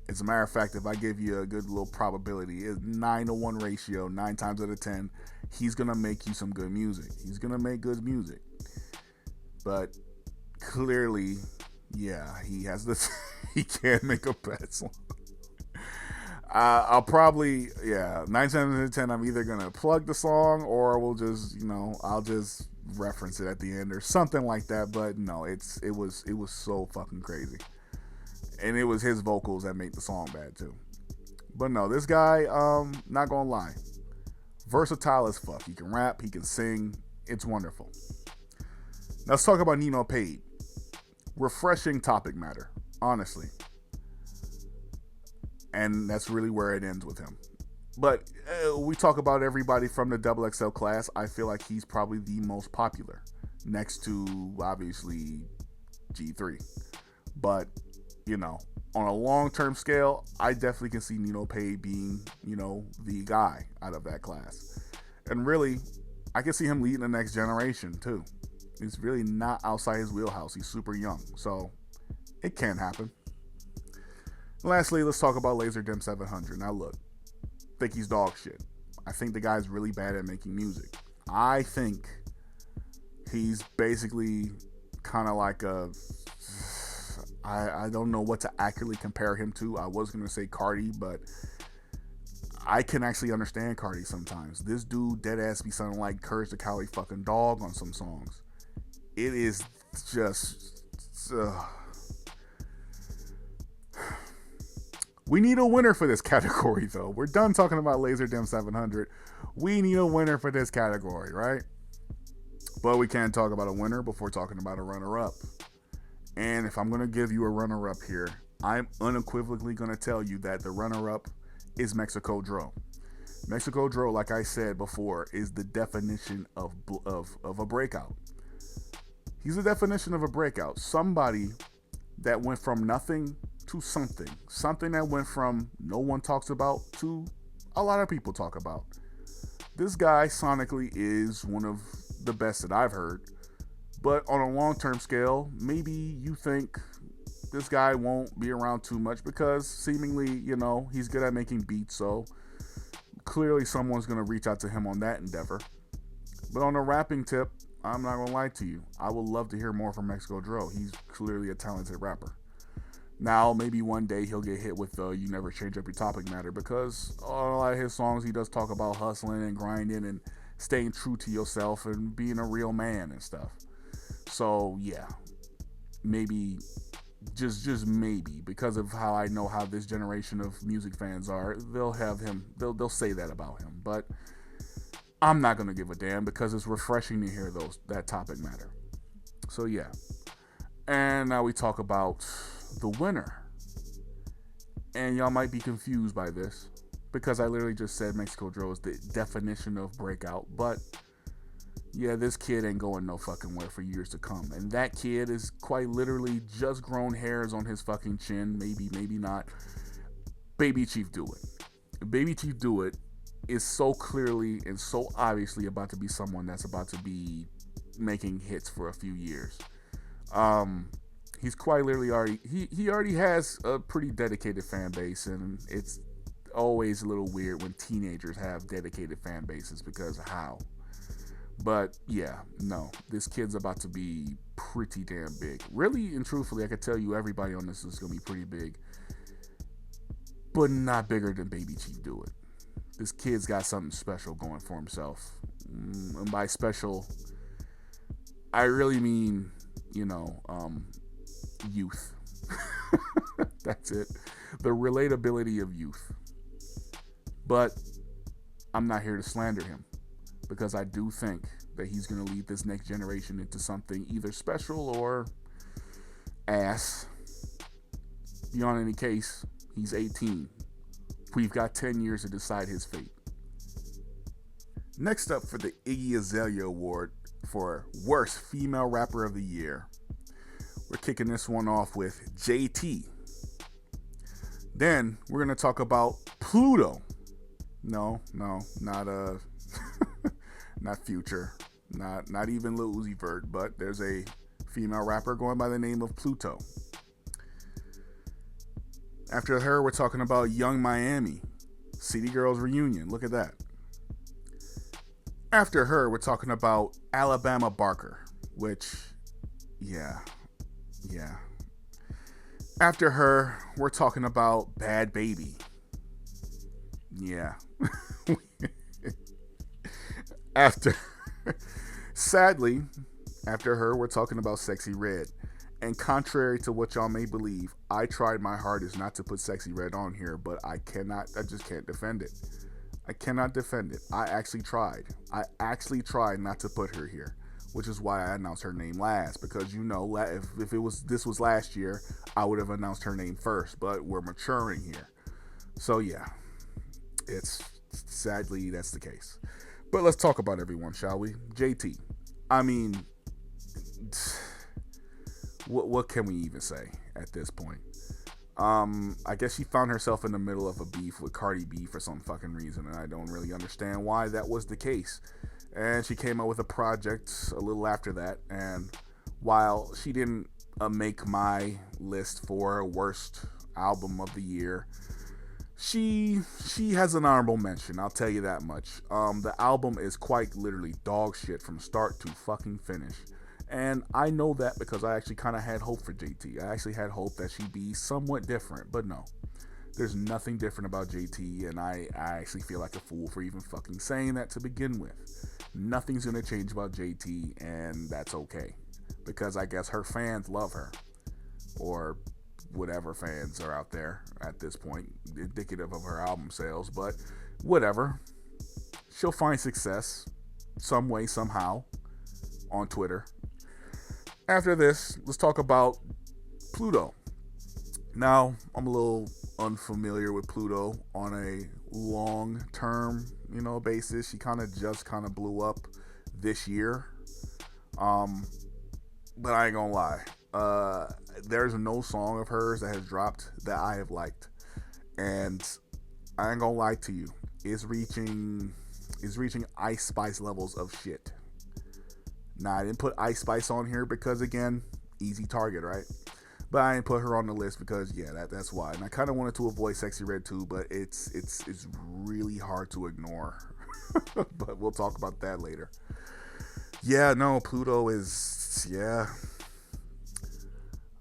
As a matter of fact, if I give you a good little probability, it's 9-to-1 ratio, 9 times out of 10, he's gonna make you some good music. He's gonna make good music. But clearly, yeah, he has this. He can't make a bad song. I'll probably, 9 times out of 10, I'm either gonna plug the song or we'll just, I'll just reference it at the end or something like that. But no, it was so fucking crazy, and it was his vocals that made the song bad too. But no, this guy, not gonna lie, versatile as fuck. He can rap, he can sing. It's wonderful. Now let's talk about Nino Pade. Refreshing topic matter, honestly. And that's really where it ends with him. But we talk about everybody from the XXL class. I feel like he's probably the most popular, next to, obviously, G3. But, on a long-term scale, I definitely can see Nino Pade being, the guy out of that class. And really, I can see him leading the next generation, too. He's really not outside his wheelhouse. He's super young. So, it can happen. Lastly, let's talk about Laserdisc 700. Now look, I think he's dog shit. I think the guy's really bad at making music. I think he's basically kind of like I don't know what to accurately compare him to. I was going to say Cardi, but I can actually understand Cardi sometimes. This dude dead ass be sounding like Courage the Cowardly fucking dog on some songs. It is just... We need a winner for this category, though. We're done talking about Laserdisc 700. We need a winner for this category, right? But we can't talk about a winner before talking about a runner-up. And if I'm going to give you a runner-up here, I'm unequivocally going to tell you that the runner-up is Mexico Dro. Mexico Dro, like I said before, is the definition of a breakout. He's the definition of a breakout. Somebody that went from nothing to something that went from no one talks about to a lot of people talk about. This guy sonically is one of the best that I've heard, but on a long-term scale, maybe you think this guy won't be around too much because seemingly, he's good at making beats, so clearly someone's going to reach out to him on that endeavor. But on a rapping tip, I'm not going to lie to you, I would love to hear more from Mexico Dro. He's clearly a talented rapper. Now, maybe one day he'll get hit with You Never Change Up Your Topic Matter because on a lot of his songs he does talk about hustling and grinding and staying true to yourself and being a real man and stuff. So, yeah, maybe, just maybe, because of how I know how this generation of music fans are, they'll they'll say that about him. But I'm not going to give a damn because it's refreshing to hear that topic matter. So, yeah. And now we talk about the winner. And y'all might be confused by this because I literally just said Mexico Dro is the definition of breakout. But yeah, this kid ain't going no fucking where for years to come. And that kid is quite literally just grown hairs on his fucking chin. Maybe not. Baby Chief Do It. Baby Chief Do It is so clearly and so obviously about to be someone that's about to be making hits for a few years. He's quite literally already he already has a pretty dedicated fan base, and it's always a little weird when teenagers have dedicated fan bases because how? But yeah, no, this kid's about to be pretty damn big. Really and truthfully, I could tell you everybody on this is going to be pretty big, but not bigger than Baby Chief Do It. This kid's got something special going for himself. And by special, I really mean, youth. That's it. The relatability of youth. But I'm not here to slander him because I do think that he's going to lead this next generation into something either special or ass. Beyond any case, he's 18. We've got 10 years to decide his fate. Next up for the Iggy Azalea Award for Worst Female Rapper of the Year, we're kicking this one off with JT. Then we're going to talk about Pluto. No, not not Future, not even Lil Uzi Vert, but there's a female rapper going by the name of Pluto. After her, we're talking about Young Miami, City Girls Reunion. Look at that. After her, we're talking about Alabama Barker, which, yeah. After her, we're talking about Bad Baby. Yeah. Sadly, after her, we're talking about Sexy Red. And contrary to what y'all may believe, I tried my hardest not to put Sexy Red on here, but I just can't defend it. I cannot defend it. I actually tried not to put her here, which is why I announced her name last, because if this was last year, I would have announced her name first, but we're maturing here. So yeah, sadly that's the case. But let's talk about everyone, shall we? JT. I mean, what can we even say at this point? I guess she found herself in the middle of a beef with Cardi B for some fucking reason, and I don't really understand why that was the case. And she came out with a project a little after that, and while she didn't make my list for worst album of the year, she has an honorable mention, I'll tell you that much. The album is quite literally dog shit from start to fucking finish. And I know that because I actually kind of had hope for JT. I actually had hope that she'd be somewhat different, but no. There's nothing different about JT, and I actually feel like a fool for even fucking saying that to begin with. Nothing's going to change about JT, and that's okay. Because I guess her fans love her. Or whatever fans are out there at this point, indicative of her album sales, but whatever. She'll find success some way, somehow, on Twitter. After this, let's talk about Pluto. Now, I'm a little unfamiliar with Pluto on a long-term, basis. She just blew up this year. But I ain't gonna lie. There's no song of hers that has dropped that I have liked. And I ain't gonna lie to you. It's reaching Ice Spice levels of shit. Now, I didn't put Ice Spice on here because, again, easy target, right? But I didn't put her on the list because, yeah, that's why. And I kind of wanted to avoid Sexy Red too, but it's really hard to ignore. But we'll talk about that later. Yeah, no, Pluto is, yeah.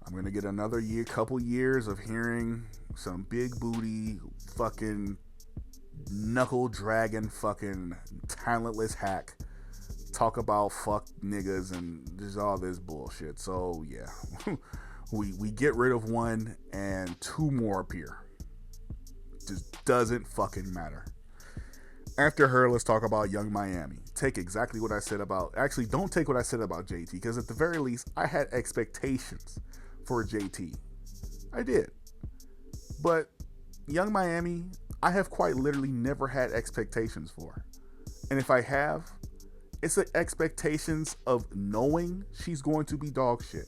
I'm going to get another couple years of hearing some big booty, fucking knuckle dragging, fucking talentless hack talk about fuck niggas and just all this bullshit. So yeah, we get rid of one and two more appear. Just doesn't fucking matter. After her, let's talk about Young Miami. Take exactly what I said about, actually don't take what I said about JT, because at the very least I had expectations for JT. I did. But Young Miami, I have quite literally never had expectations for. And if I have, it's the expectations of knowing she's going to be dog shit.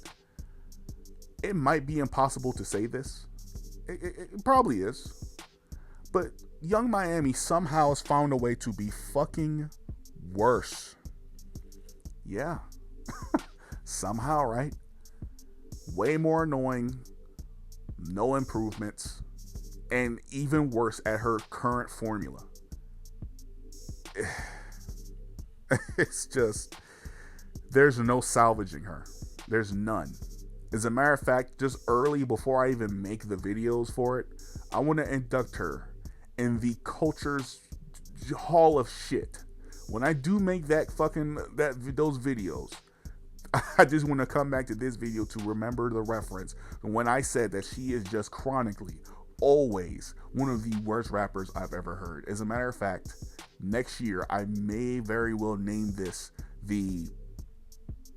It might be impossible to say this. It probably is. But Young Miami somehow has found a way to be fucking worse. Yeah. Somehow, right? Way more annoying. No improvements. And even worse, at her current formula. It's just, there's no salvaging her. There's none. As a matter of fact, just early before I even make the videos for it, I want to induct her in the culture's hall of shit. When I do make those videos, I just want to come back to this video to remember the reference when I said that she is just chronically always one of the worst rappers I've ever heard. As a matter of fact, next year I may very well name this the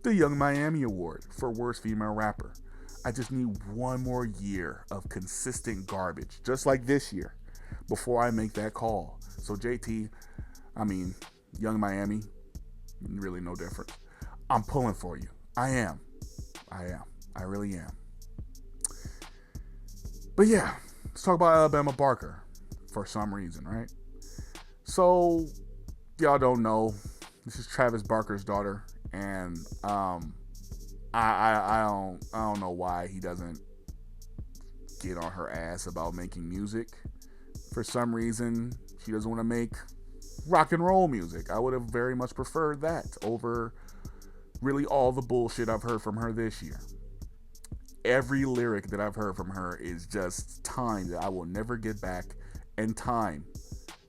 Young Miami Award for Worst Female Rapper. I just need one more year of consistent garbage, just like this year, before I make that call. So JT, I mean, Young Miami, really no difference. I'm pulling for you. I am. I really am. But yeah, let's talk about Alabama Barker for some reason, right? So, y'all don't know, this is Travis Barker's daughter, and I don't know why he doesn't get on her ass about making music. For some reason, she doesn't want to make rock and roll music. I would have very much preferred that over really all the bullshit I've heard from her this year. Every lyric that I've heard from her is just time that I will never get back, and time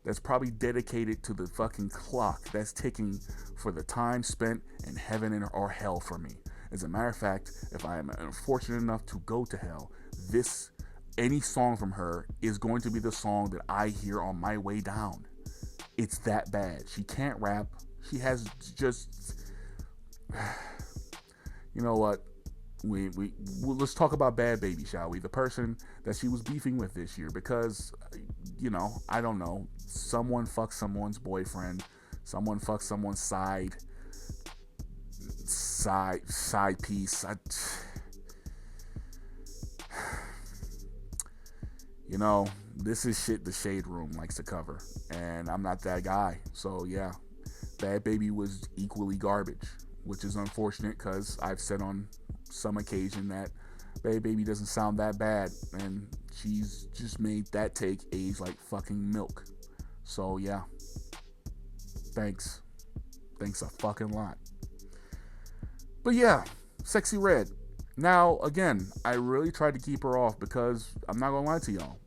that's probably dedicated to the fucking clock that's ticking for the time spent in heaven or hell for me. As a matter of fact, if I am unfortunate enough to go to hell, any song from her is going to be the song that I hear on my way down. It's that bad. She can't rap. She has just, you know what? Let's talk about Bad Baby, shall we? The person that she was beefing with this year, because, you know, I don't know. Someone fucked someone's boyfriend. Someone fucked someone's side piece. You know, this is shit the Shade Room likes to cover, and I'm not that guy. So yeah, Bad Baby was equally garbage, which is unfortunate because I've said on some occasion that Bad Baby doesn't sound that bad, and she's just made that take age like fucking milk. So yeah, thanks a fucking lot. But yeah, Sexyy Red. Now again, I really tried to keep her off because I'm not gonna lie to y'all,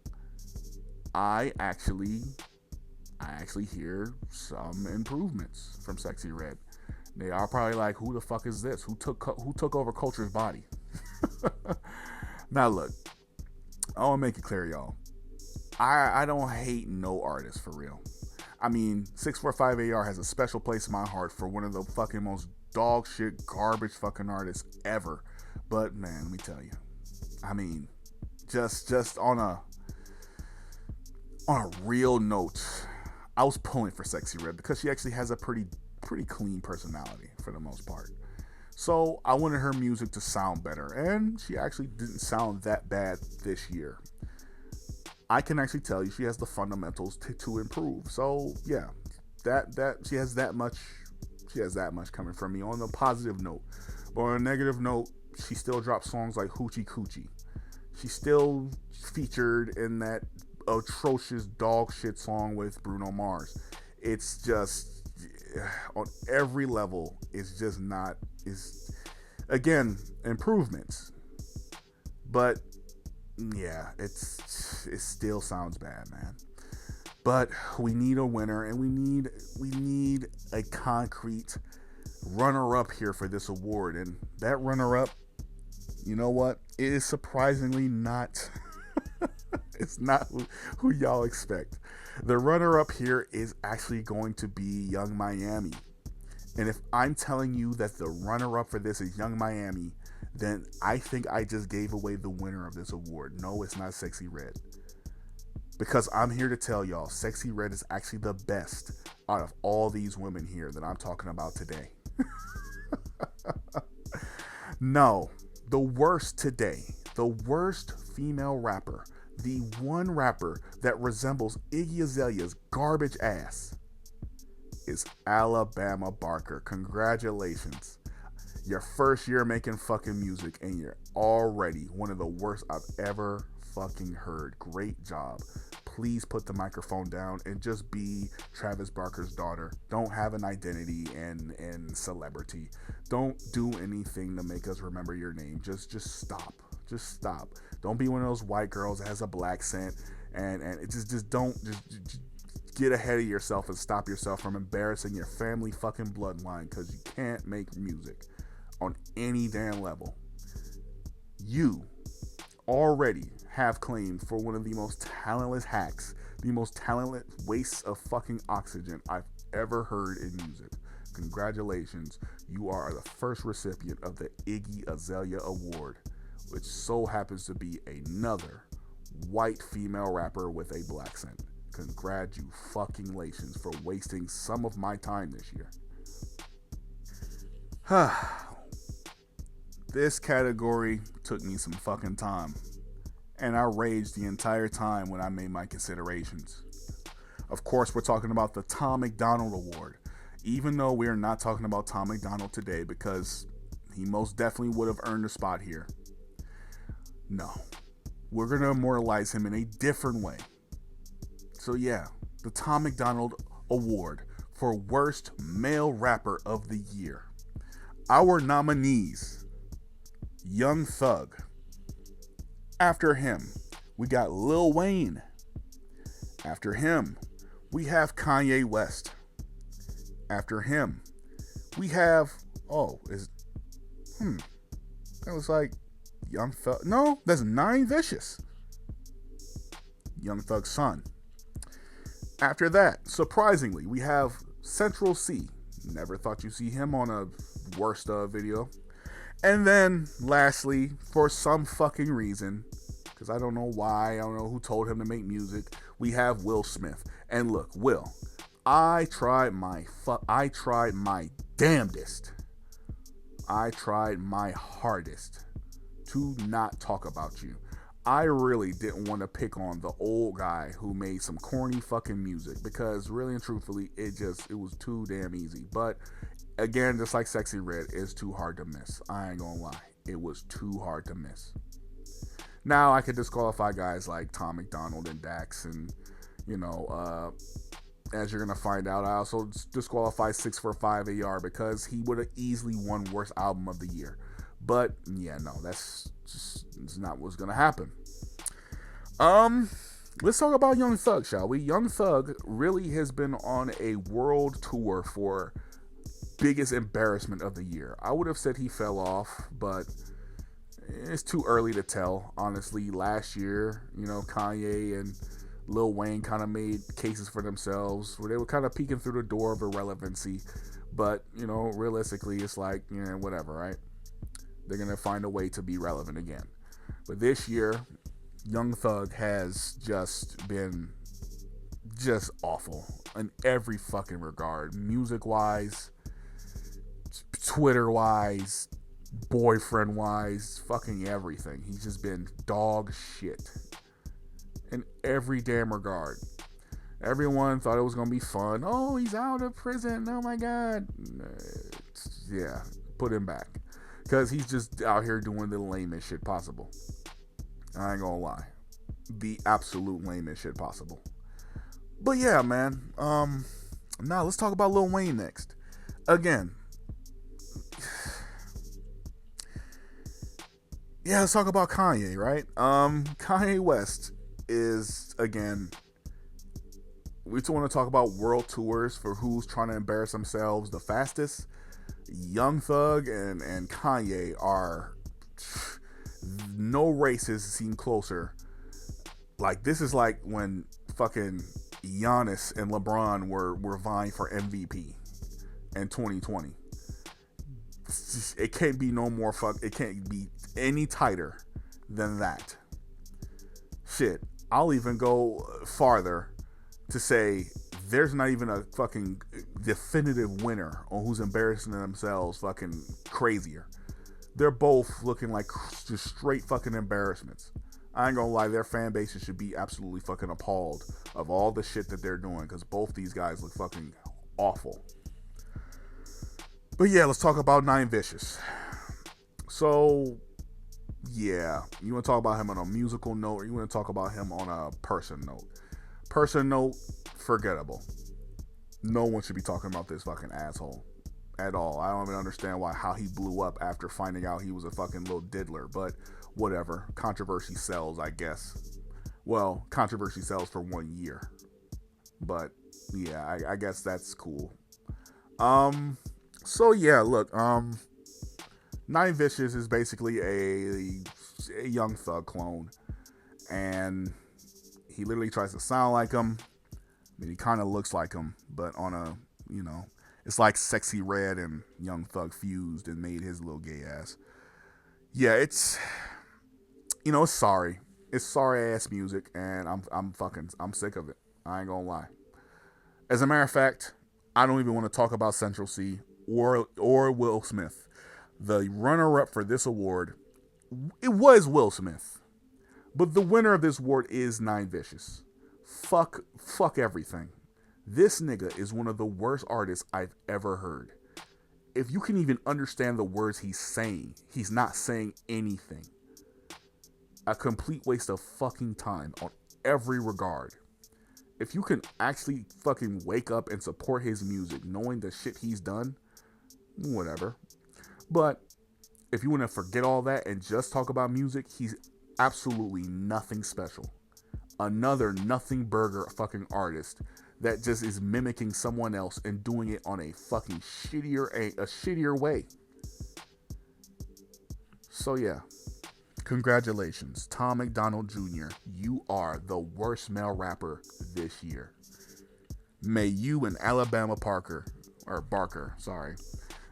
I actually hear some improvements from Sexyy Red. They are probably like, who the fuck is this? Who took over Culture's body? Now look, I want to make it clear, y'all. I don't hate no artist, for real. I mean, 645AR has a special place in my heart for one of the fucking most dog shit, garbage fucking artists ever. But man, let me tell you, I mean, just on a real note, I was pulling for Sexyy Red because she actually has a pretty clean personality for the most part. So I wanted her music to sound better, and she actually didn't sound that bad this year. I can actually tell you she has the fundamentals to improve. So yeah, that she has that much coming from me on a positive note. But on a negative note, she still drops songs like Hoochie Coochie. She's still featured in that atrocious dog shit song with Bruno Mars. It's just, on every level, it's just not, it's, again, improvements. But yeah, it still sounds bad, man. But we need a winner, and we need a concrete runner-up here for this award. And that runner-up, you know what? It is surprisingly not. It's not who y'all expect. The runner-up here is actually going to be Young Miami. And if I'm telling you that the runner-up for this is Young Miami, then I think I just gave away the winner of this award. No, it's not Sexyy Red. Because I'm here to tell y'all, Sexyy Red is actually the best out of all these women here that I'm talking about today. No, the worst today, the worst female rapper, the one rapper that resembles Iggy Azalea's garbage ass, is Alabama Barker. Congratulations. Your first year making fucking music, and you're already one of the worst I've ever fucking heard. Great job. Please put the microphone down and just be Travis Barker's daughter. Don't have an identity and celebrity. Don't do anything to make us remember your name. Just stop. Just stop. Don't be one of those white girls that has a black scent and it just don't just get ahead of yourself and stop yourself from embarrassing your family fucking bloodline, because you can't make music on any damn level. You already have claim for one of the most talentless hacks, the most talentless wastes of fucking oxygen I've ever heard in music. Congratulations, you are the first recipient of the Iggy Azalea Award, which so happens to be another white female rapper with a black scent. Congratulations for wasting some of my time this year. This category took me some fucking time, and I raged the entire time when I made my considerations. Of course, we're talking about the Tom MacDonald Award, even though we're not talking about Tom MacDonald today because he most definitely would have earned a spot here. No, we're going to immortalize him in a different way. So yeah, the Tom MacDonald Award for Worst Male Rapper of the Year. Our nominees: Young Thug. After him, we got Lil Wayne. After him, we have Kanye West. After him, we have, that was like Young Thug. No, that's Nine Vicious. Young Thug's son. After that, surprisingly, we have Central C. Never thought you'd see him on a worst video. And then, lastly, for some fucking reason, because I don't know why, I don't know who told him to make music, we have Will Smith. And look, Will, I tried my damnedest. I tried my hardest to not talk about you. I really didn't want to pick on the old guy who made some corny fucking music, because really and truthfully, it was too damn easy. But again, just like Sexy Red, it's too hard to miss. I ain't gonna lie. It was too hard to miss. Now I could disqualify guys like Tom MacDonald and Dax, and as you're gonna find out, I also disqualify 645 AR because he would have easily won Worst Album of the Year. But yeah, no, that's not what's gonna happen. Let's talk about Young Thug, shall we? Young Thug really has been on a world tour for biggest embarrassment of the year. I would have said he fell off, but it's too early to tell. Honestly, last year, Kanye and Lil Wayne kind of made cases for themselves where they were kind of peeking through the door of irrelevancy. But, realistically, it's like, whatever, right? They're going to find a way to be relevant again. But this year, Young Thug has just been just awful in every fucking regard. Music-wise, Twitter-wise, boyfriend-wise, fucking everything. He's just been dog shit in every damn regard. Everyone thought it was going to be fun. Oh, he's out of prison. Oh, my God. Yeah, put him back. Because he's just out here doing the lamest shit possible. I ain't gonna lie. The absolute lamest shit possible. But yeah, man. Now let's talk about Lil Wayne next. Again. Yeah, let's talk about Kanye, right? Kanye West is, again, we just want to talk about world tours for who's trying to embarrass themselves the fastest. Young Thug and Kanye are, no races seem closer. Like, this is like when fucking Giannis and LeBron were vying for MVP in 2020. It can't be no more it can't be any tighter than that. Shit, I'll even go farther to say there's not even a fucking definitive winner on who's embarrassing themselves fucking crazier. They're both looking like just straight fucking embarrassments. I ain't gonna lie, their fan bases should be absolutely fucking appalled of all the shit that they're doing, because both these guys look fucking awful. But yeah, let's talk about Nine Vicious. So, Yeah, you want to talk about him on a musical note, or you want to talk about him on a person note? Person note, forgettable. No one should be talking about this fucking asshole at all. I don't even understand how he blew up after finding out he was a fucking little diddler, but whatever. Controversy sells, I guess. Well, controversy sells for 1 year, but yeah, I guess that's cool. Um, so yeah, look, Nine Vicious is basically a Young Thug clone, and he literally tries to sound like him. I mean, he kind of looks like him, but on a, you know, it's like Sexy Red and Young Thug fused and made his little gay ass. Yeah, it's sorry. It's sorry ass music, and I'm sick of it. I ain't gonna lie. As a matter of fact, I don't even want to talk about Central C or Will Smith. The runner up for this award, it was Will Smith, but the winner of this award is Nine Vicious. Fuck everything. This nigga is one of the worst artists I've ever heard. If you can even understand the words he's saying, he's not saying anything. A complete waste of fucking time on every regard. If you can actually fucking wake up and support his music, knowing the shit he's done, whatever. But if you want to forget all that and just talk about music, he's absolutely nothing special. Another nothing burger fucking artist that just is mimicking someone else and doing it on a fucking shittier way. So yeah, congratulations, Tom MacDonald Jr. You are the worst male rapper this year. May you and Alabama Barker, sorry.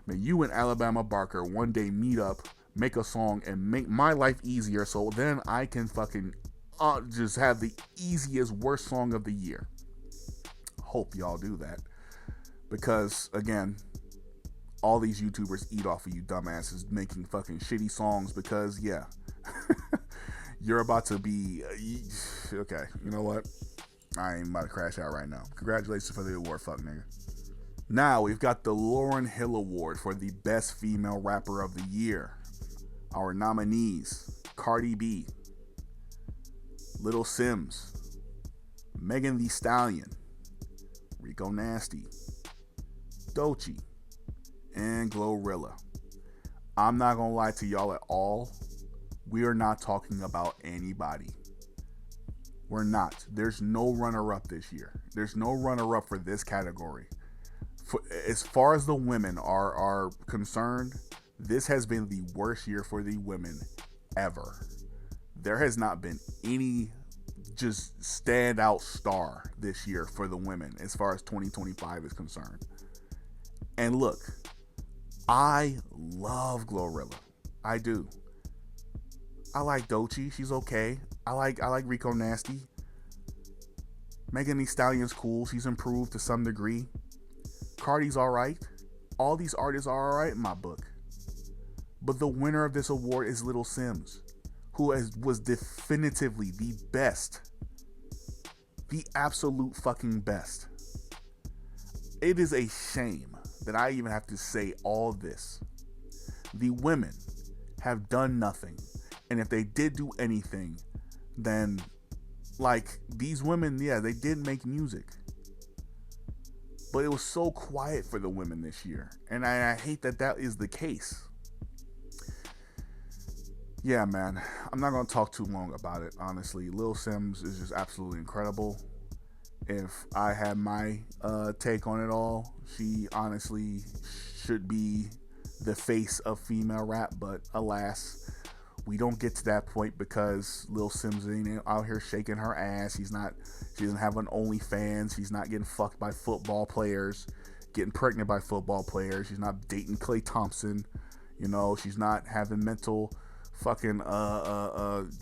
May you and Alabama Barker one day meet up, make a song, and make my life easier so then I can fucking just have the easiest worst song of the year. Hope y'all do that. Because, again, all these YouTubers eat off of you dumbasses making fucking shitty songs because, yeah, you're about to be... okay, you know what? I ain't about to crash out right now. Congratulations for the award, fuck nigga. Now, we've got the Lauryn Hill Award for the Best Female Rapper of the Year. Our nominees, Cardi B, Little Sims, Megan Thee Stallion, Rico Nasty, Doechii, and Glorilla. I'm not gonna lie to y'all at all. We are not talking about anybody. We're not. There's no runner-up this year. There's no runner-up for this category. As far as the women are concerned, this has been the worst year for the women ever. There has not been any just standout star this year for the women as far as 2025 is concerned. And look, I love Glorilla. I do. I like Doechii. She's okay. I like Rico Nasty. Megan Thee Stallion's cool. She's improved to some degree. Cardi's alright. All these artists are alright in my book. But the winner of this award is Little Sims, who was definitively the best. The absolute fucking best. It is a shame that I even have to say all this. The women have done nothing. And if they did do anything, then, like, these women, yeah, they did make music. But it was so quiet for the women this year. And I hate that is the case. Yeah, man. I'm not going to talk too long about it, honestly. Lil Sims is just absolutely incredible. If I had my take on it all, she honestly should be the face of female rap. But alas, we don't get to that point because Lil Sims ain't out here shaking her ass. She doesn't have an OnlyFans. She's not getting fucked by football players, getting pregnant by football players. She's not dating Klay Thompson. You know, she's not having mental fucking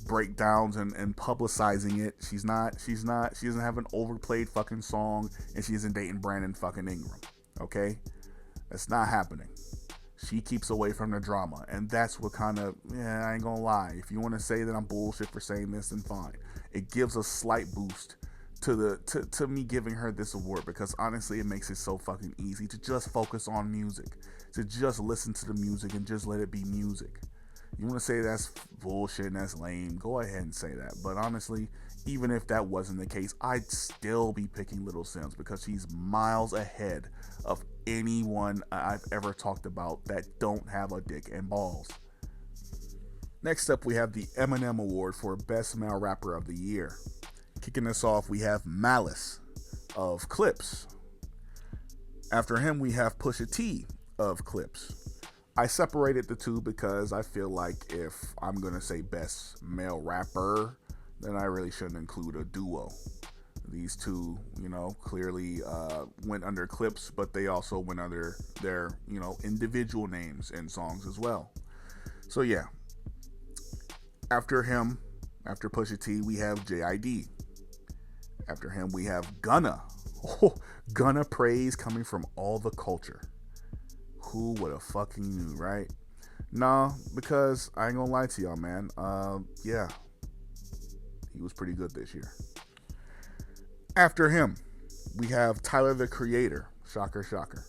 breakdowns and publicizing it. She doesn't have an overplayed fucking song, and she isn't dating Brandon fucking Ingram. Okay? That's not happening. She keeps away from the drama, and that's what kind of, yeah, I ain't gonna lie. If you want to say that I'm bullshit for saying this, then fine. It gives a slight boost to me giving her this award, because honestly, it makes it so fucking easy to just focus on music, to just listen to the music and just let it be music. You want to say that's bullshit and that's lame, go ahead and say that. But honestly, even if that wasn't the case, I'd still be picking Little Sims because she's miles ahead of anyone I've ever talked about that don't have a dick and balls. Next up, we have the Eminem Award for Best Male Rapper of the Year. Kicking us off, we have Malice of Clips. After him, we have Pusha T of Clips. I separated the two because I feel like if I'm going to say Best Male Rapper, then I really shouldn't include a duo. These two, clearly went under Clips, but they also went under their, individual names in songs as well. So yeah. After him, after Pusha T, we have JID. After him, we have Gunna. Oh, Gunna praise coming from all the culture. Who would have fucking knew, right? Nah, because I ain't gonna lie to y'all, man. Yeah. He was pretty good this year. After him, we have Tyler, the Creator. Shocker, shocker.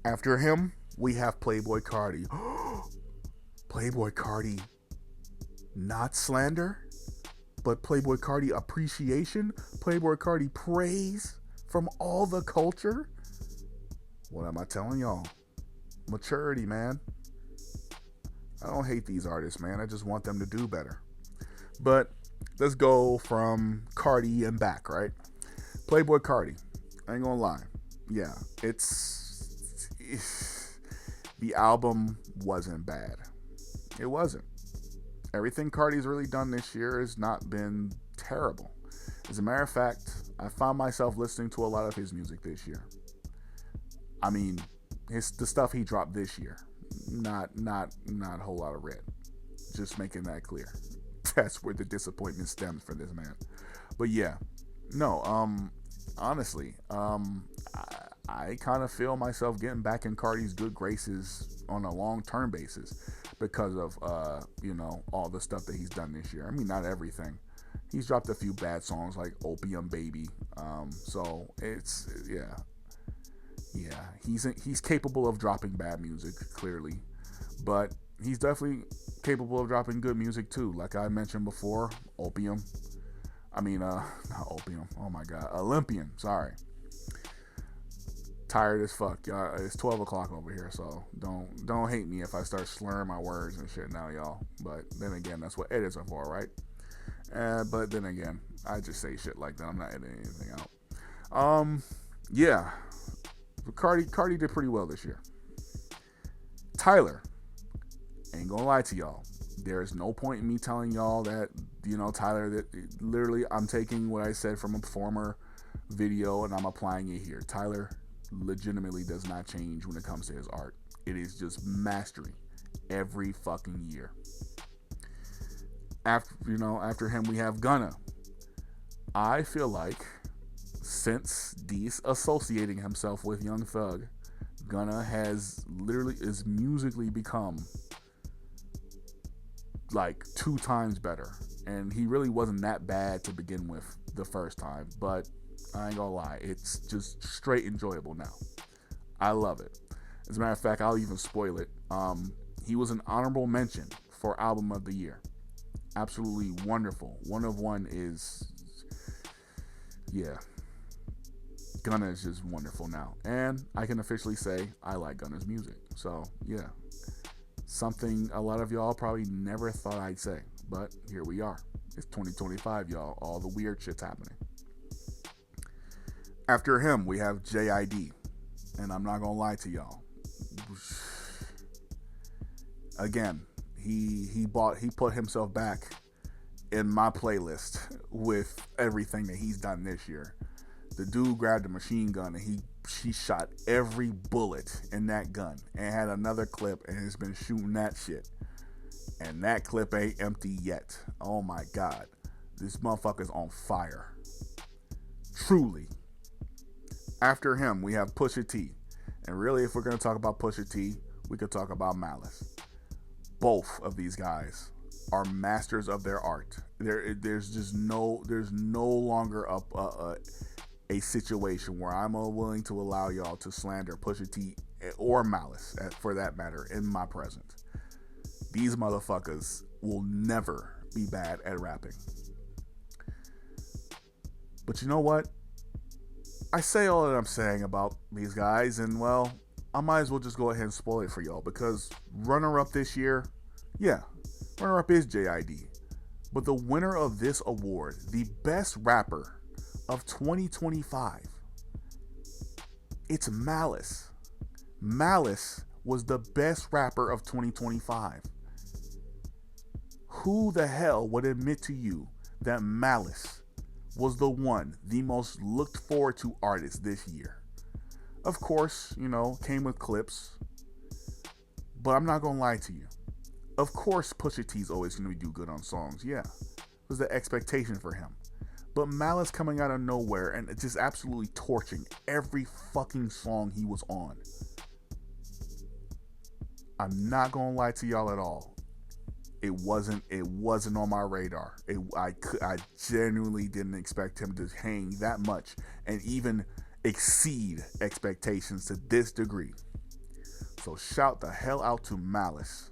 After him, we have Playboi Carti. Playboi Carti. Not slander, but Playboi Carti appreciation, Playboi Carti praise from all the culture. What am I telling y'all? Maturity, man. I don't hate these artists, man. I just want them to do better. But let's go from Carti and back, right? Playboi Carti. I ain't gonna lie. Yeah, the album wasn't bad. It wasn't. Everything Carti's really done this year has not been terrible. As a matter of fact, I found myself listening to a lot of his music this year. I mean, the stuff he dropped this year, not a whole lot of red. Just making that clear. That's where the disappointment stems for this man. But yeah, no. Honestly, I kind of feel myself getting back in Carti's good graces on a long-term basis because of, all the stuff that he's done this year. I mean, not everything. He's dropped a few bad songs like Opium Baby. So it's, yeah, he's capable of dropping bad music, clearly, but he's definitely capable of dropping good music too. Like I mentioned before, Opium. I mean, not Opium. Oh my God, Olympian. Sorry. Tired as fuck. It's 12 o'clock over here, so don't hate me if I start slurring my words and shit now, y'all. But then again, that's what edits are for, right? But then again, I just say shit like that. I'm not editing anything out. Yeah. Carti did pretty well this year. Tyler, ain't gonna lie to y'all. There's no point in me telling y'all that, Tyler, that literally I'm taking what I said from a former video and I'm applying it here. Tyler legitimately does not change when it comes to his art. It is just mastery every fucking year. After him, we have Gunna. I feel like since disassociating himself with Young Thug, Gunna is musically become like 2 times better. And he really wasn't that bad to begin with the first time, but I ain't gonna lie, it's just straight enjoyable now. I love it. As a matter of fact, I'll even spoil it. He was an honorable mention for Album of the Year. Absolutely wonderful. One of one is, yeah. Gunna is just wonderful now. And I can officially say I like Gunna's music. So, yeah. Something a lot of y'all probably never thought I'd say. But here we are. It's 2025, y'all. All the weird shit's happening. After him, we have JID. And I'm not going to lie to y'all. Again, he put himself back in my playlist with everything that he's done this year. The dude grabbed a machine gun and he shot every bullet in that gun and had another clip and has been shooting that shit. And that clip ain't empty yet. Oh my God. This motherfucker's on fire. Truly. After him, we have Pusha T. And really, if we're going to talk about Pusha T, we could talk about Malice. Both of these guys are masters of their art. There's no longer a situation where I'm willing to allow y'all to slander Pusha T or Malice, for that matter, in my presence. These motherfuckers will never be bad at rapping. But you know what? I say all that I'm saying about these guys, and well, I might as well just go ahead and spoil it for y'all, because runner-up this year, yeah, runner-up is JID. But the winner of this award, the best rapper of 2025, it's Malice. Malice was the best rapper of 2025. Who the hell would admit to you that Malice was the most looked forward to artist this year? Of course, came with Clips, but I'm not gonna lie to you. Of course, Pusha T's always gonna do good on songs. Yeah, it was the expectation for him. But Malice coming out of nowhere and just absolutely torching every fucking song he was on. I'm not gonna lie to y'all at all. It wasn't on my radar. I genuinely didn't expect him to hang that much and even exceed expectations to this degree. So shout the hell out to Malice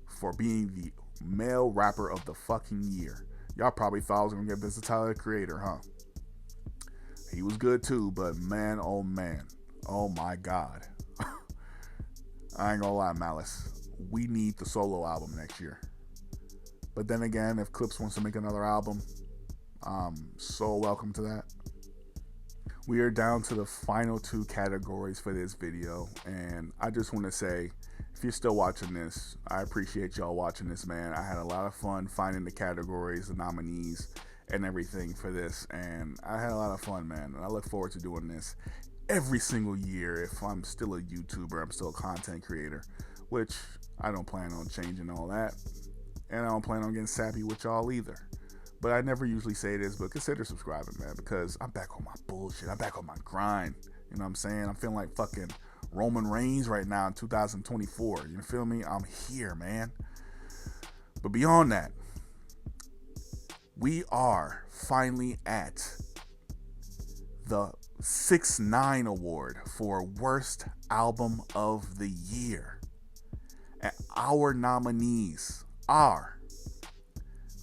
for being the male rapper of the fucking year. Y'all probably thought I was gonna get this to Tyler the Creator, huh? He was good too, but man, oh my God. I ain't gonna lie, Malice. We need the solo album next year. But then again, if Clips wants to make another album, I'm so welcome to that. We are down to the final 2 categories for this video, and I just want to say, if you're still watching this, I appreciate y'all watching this, man. I had a lot of fun finding the categories, the nominees, and everything for this, and I had a lot of fun, man, and I look forward to doing this every single year if I'm still a YouTuber, I'm still a content creator, which I don't plan on changing all that, and I don't plan on getting sappy with y'all either. But I never usually say this, but consider subscribing, man, because I'm back on my bullshit. I'm back on my grind. You know what I'm saying? I'm feeling like fucking Roman Reigns right now in 2024. You feel me? I'm here, man. But beyond that, we are finally at the 6ix9ine Award for Worst Album of the Year. And our nominees are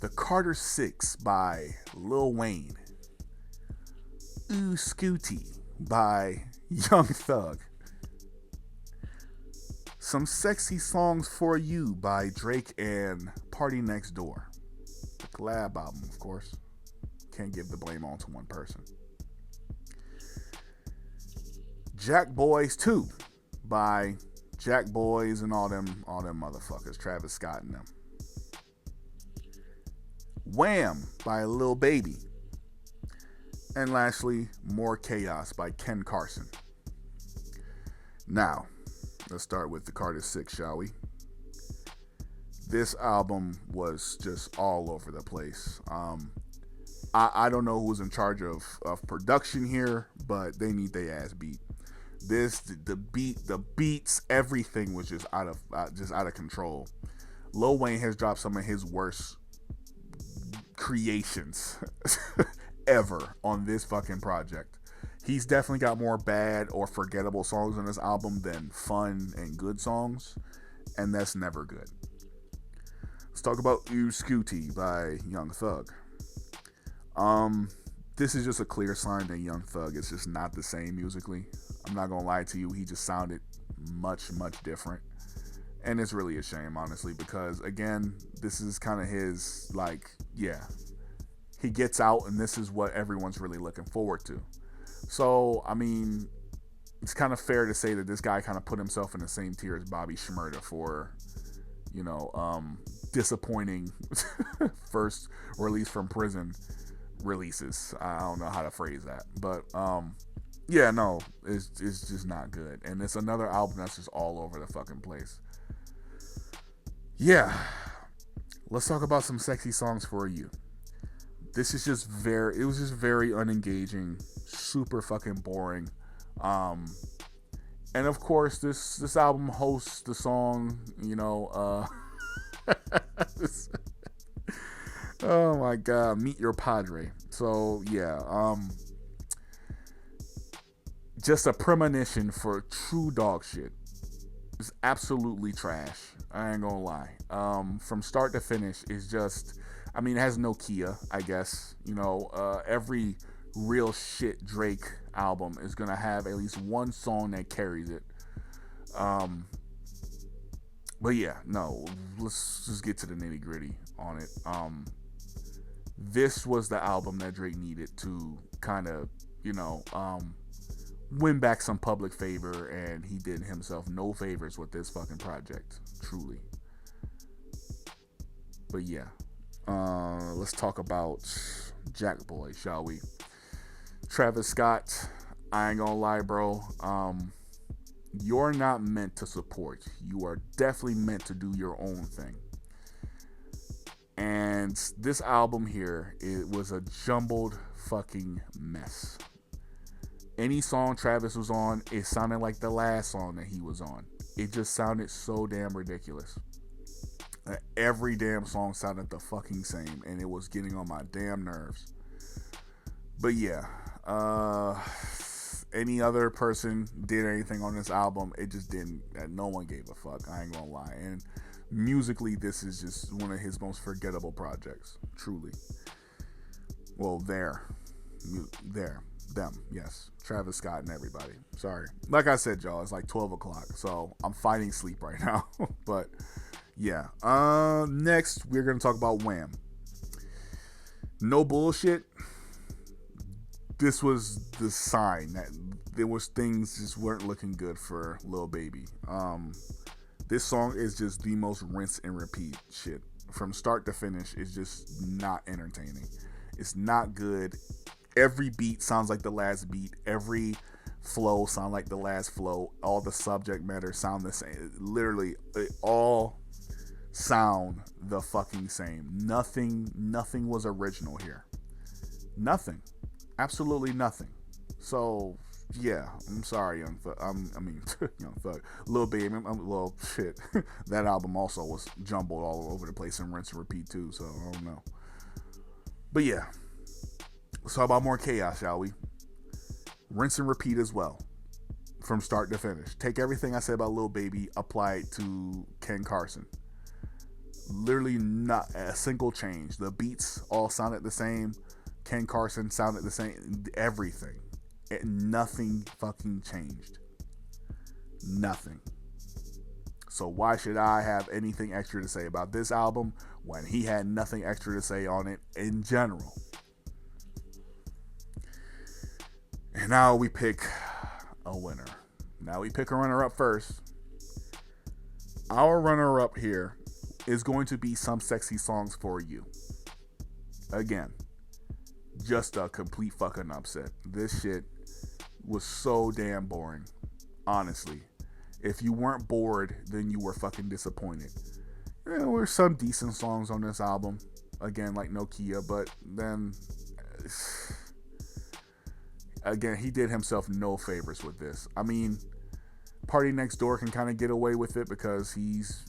The Carter 6 by Lil Wayne, Ooh Scooty by Young Thug, Some Sexy Songs for You by Drake and Party Next Door, the collab album, of course. Can't give the blame all to one person. Jack Boys 2 by Jack Boys and all them motherfuckers, Travis Scott and them. Wham by Lil Baby. And lastly, More Chaos by Ken Carson. Now, let's start with the Carter 6, shall we? This album was just all over the place. I don't know who's in charge of production here, but they need their ass beat. The beats, everything was just out of control. Lil Wayne has dropped some of his worst creations ever on this fucking project. He's definitely got more bad or forgettable songs on this album than fun and good songs, and that's never good. Let's talk about Ooh Scooty by Young Thug. This is just a clear sign that Young Thug is just not the same musically. I'm not gonna lie to you, he just sounded much different, and it's really a shame, honestly, because again, this is kind of his, he gets out and this is what everyone's really looking forward to. So I mean, it's kind of fair to say that this guy kind of put himself in the same tier as Bobby Shmurda for, disappointing first release from prison releases. I don't know how to phrase that, but it's just not good, and it's another album that's just all over the fucking place. Yeah, let's talk about Some Sexy Songs for You. This is just it was just very unengaging, super fucking boring. And of course, this album hosts the song, oh my God, Meet Your Padre. So yeah, just a premonition for true dog shit. is absolutely trash. I ain't gonna lie. From start to finish is just, I mean, it has no Kia, I guess. Every real shit Drake album is gonna have at least one song that carries it. Um, but yeah, no, let's just get to the nitty gritty on it. This was the album that Drake needed to kind of, win back some public favor, and he did himself no favors with this fucking project, truly. But yeah, let's talk about Jack Boy, shall we? Travis Scott, I ain't gonna lie, bro. You're not meant to support. You are definitely meant to do your own thing. And this album here, it was a jumbled fucking mess. Any song Travis was on, it sounded like the last song that he was on. It just sounded so damn ridiculous. Every damn song sounded the fucking same, and it was getting on my damn nerves. But yeah, any other person did anything on this album, it just didn't. No one gave a fuck. I ain't gonna lie. And musically, this is just one of his most forgettable projects, truly. Well, them, yes, Travis Scott and everybody. Sorry, like I said, y'all, it's like 12 o'clock, so I'm fighting sleep right now. But yeah, next we're gonna talk about Wham. No bullshit. This was the sign that there was things just weren't looking good for Lil Baby. This song is just the most rinse and repeat shit. From start to finish, it's just not entertaining. It's not good. Every beat sounds like the last beat. Every flow sounds like the last flow. All the subject matter sound the same. Literally, it all sound the fucking same. Nothing was original here. Nothing. Absolutely nothing. So yeah, I'm sorry, Young Thug. Young Thug, Lil Baby. Well, shit. That album also was jumbled all over the place and rinse and repeat too. So I don't know. But yeah, let's talk about more chaos, shall we? Rinse and repeat as well, from start to finish. Take everything I said about Lil Baby, apply it to Ken Carson. Literally not a single change. The beats all sounded the same. Ken Carson sounded the same. Everything. Nothing fucking changed. Nothing. So why should I have anything extra to say about this album when he had nothing extra to say on it in general? And now we pick a winner. Now we pick a runner-up first. Our runner-up here is going to be Some Sexy Songs for You. Again, just a complete fucking upset. This shit was so damn boring. Honestly. If you weren't bored, then you were fucking disappointed. There were some decent songs on this album. Again, like Nokia, but then again, he did himself no favors with this. I mean, Party Next Door can kind of get away with it because he's,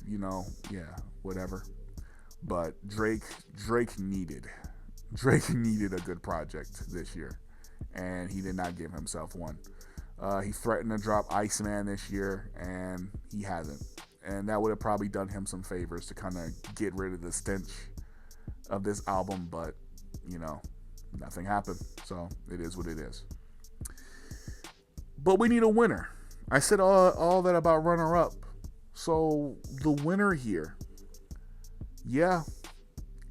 whatever. But Drake needed a good project this year, and he did not give himself one. He threatened to drop Iceman this year, and he hasn't. And that would have probably done him some favors to kind of get rid of the stench of this album, but, nothing happened. So it is what it is. But we need a winner. I said all that about runner-up. So the winner here, yeah,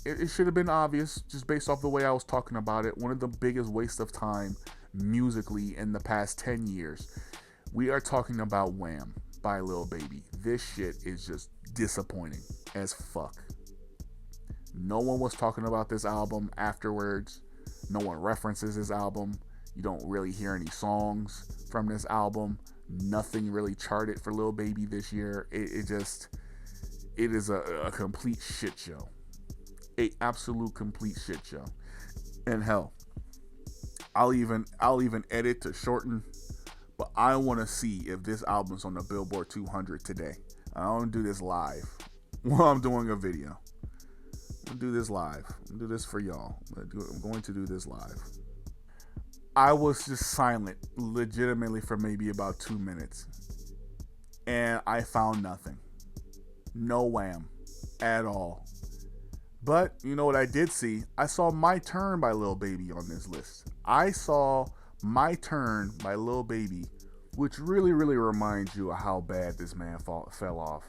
it should have been obvious just based off the way I was talking about it. One of the biggest waste of time musically in the past 10 years. We are talking about Wham by Lil Baby. This shit is just disappointing as fuck. No one was talking about this album afterwards. No one references this album. You don't really hear any songs from this album. Nothing really charted for Lil Baby this year. It is a complete shit show. A absolute complete shit show. And hell, I'll even edit to shorten, but I want to see if this album's on the Billboard 200 today. I don't do this live while I'm doing a video. I'm gonna do this live. I'm gonna do this for y'all. I'm going to do this live. I was just silent legitimately for maybe about 2 minutes, and I found nothing. No Wham at all. But you know what I did see? I saw My Turn by Lil Baby on this list. I saw My Turn by Lil Baby, which really, really reminds you of how bad this man fell off.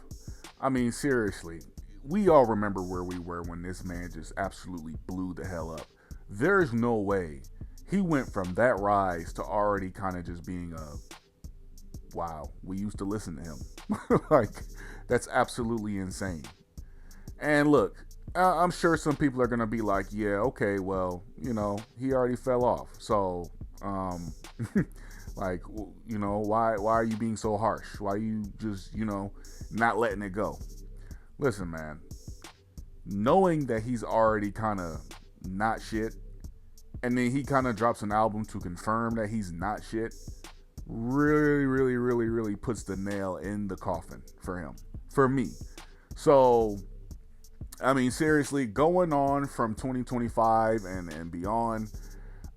I mean, seriously, we all remember where we were when this man just absolutely blew the hell up. There's no way he went from that rise to already kind of just being a wow, we used to listen to him. Like, that's absolutely insane. And look, I'm sure some people are going to be like, yeah, okay, well, he already fell off. So, like, why are you being so harsh? Why are you just, not letting it go? Listen, man, knowing that he's already kind of not shit, and then he kind of drops an album to confirm that he's not shit, really, really, really, really puts the nail in the coffin for him, for me. So, I mean, seriously, going on from 2025 and beyond,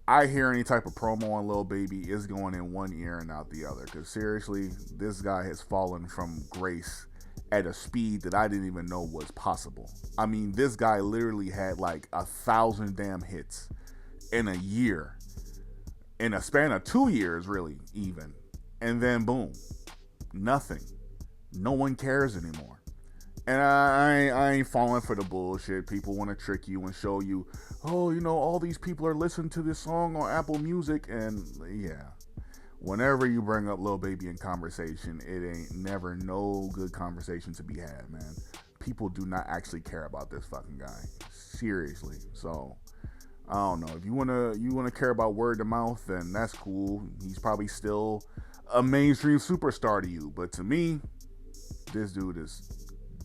I hear any type of promo on Lil Baby is going in one ear and out the other. Because seriously, this guy has fallen from grace at a speed that I didn't even know was possible. I mean, this guy literally had like 1,000 damn hits in a year, in a span of 2 years, really, even. And then boom, nothing. No one cares anymore. And I ain't falling for the bullshit. People want to trick you and show you, oh, all these people are listening to this song on Apple Music. And yeah, whenever you bring up Lil Baby in conversation, it ain't never no good conversation to be had, man. People do not actually care about this fucking guy. Seriously. So, I don't know. If you wanna care about word of mouth, then that's cool. He's probably still a mainstream superstar to you. But to me, this dude is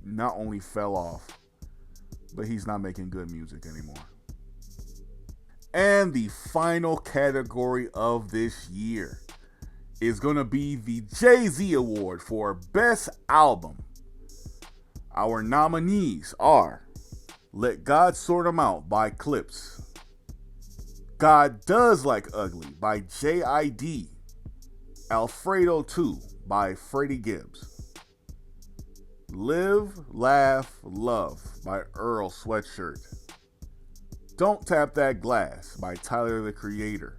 not only fell off, but he's not making good music anymore. And the final category of this year is going to be the Jay-Z Award for Best Album. Our nominees are Let God Sort 'Em Out by Clips, God Does Like Ugly by J.I.D., Alfredo 2 by Freddie Gibbs, Live, Laugh, Love by Earl Sweatshirt, Don't Tap That Glass by Tyler the Creator,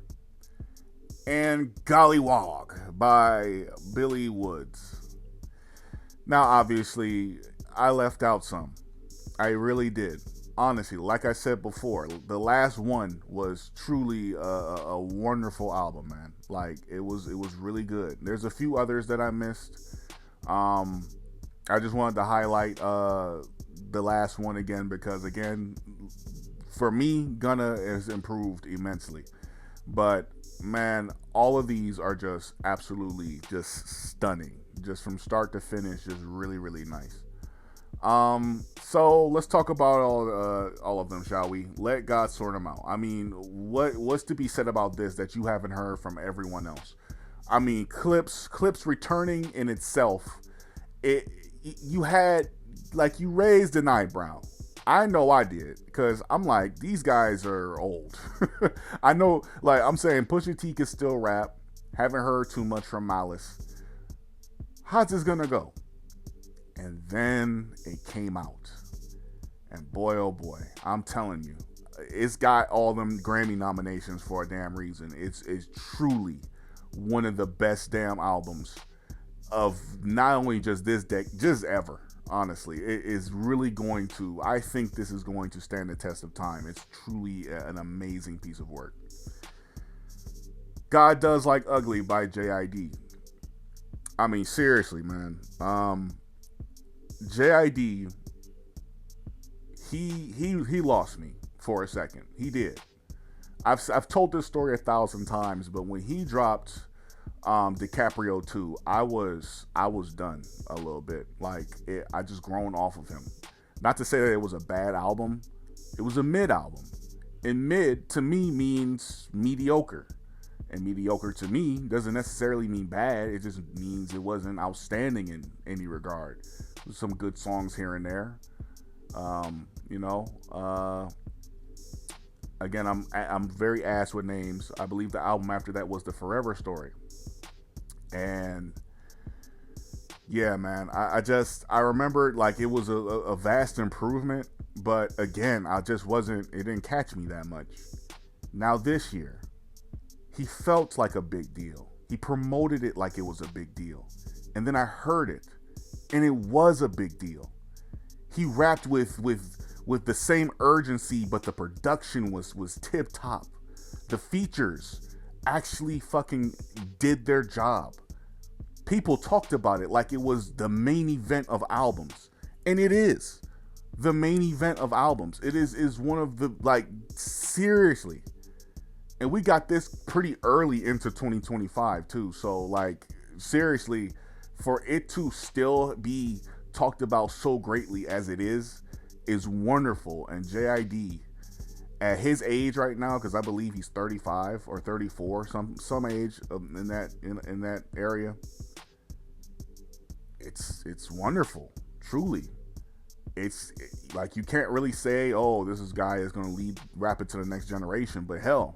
and Gollywog by Billy Woods. Now, obviously, I left out some. I really did. Honestly, like I said before, the last one was truly a wonderful album, man. Like, it was really good. There's a few others that I missed. I just wanted to highlight the last one again because, again, for me, Gunna has improved immensely. But, man, all of these are just absolutely just stunning. Just from start to finish, just really, really nice. So let's talk about all of them, shall we? Let God Sort 'Em Out. I mean, what's to be said about this that you haven't heard from everyone else? I mean, clips returning in itself. You had, like, you raised an eyebrow. I know I did, because I'm like, these guys are old. I know, like, I'm saying Pusha T can still rap. Haven't heard too much from Malice. How's this gonna go? And then it came out. And boy, oh boy, I'm telling you, it's got all them Grammy nominations for a damn reason. It's truly one of the best damn albums of not only just this decade, just ever. Honestly, it is really going to, I think this is going to stand the test of time. It's truly an amazing piece of work. God Does Like Ugly by J.I.D. I mean, seriously, man. J.I.D., he lost me for a second. He did. I've told this story 1,000 times, but when he dropped DiCaprio 2, I was done a little bit. Like, I just grown off of him. Not to say that it was a bad album. It was a mid album. And mid, to me, means mediocre. And mediocre, to me, doesn't necessarily mean bad. It just means it wasn't outstanding in any regard. Some good songs here and there. Again, I'm very ass with names. I believe the album after that was The Forever Story. And Yeah, man. I remember like it was a vast improvement, but again, I just wasn't. It didn't catch me that much. Now this year, he felt like a big deal. He promoted it like it was a big deal, and then I heard it, and it was a big deal. He rapped with the same urgency, but the production was tip top. The features actually fucking did their job. People talked about it like it was the main event of albums, and it is the main event of albums. It is one of the, like, seriously. And we got this pretty early into 2025 too. So like, seriously, for it to still be talked about so greatly as it is wonderful. And JID at his age right now, because I believe he's 35 or 34, some age in that area. It's wonderful, truly. It's like you can't really say, oh, this is guy is gonna lead rap it to the next generation, but hell,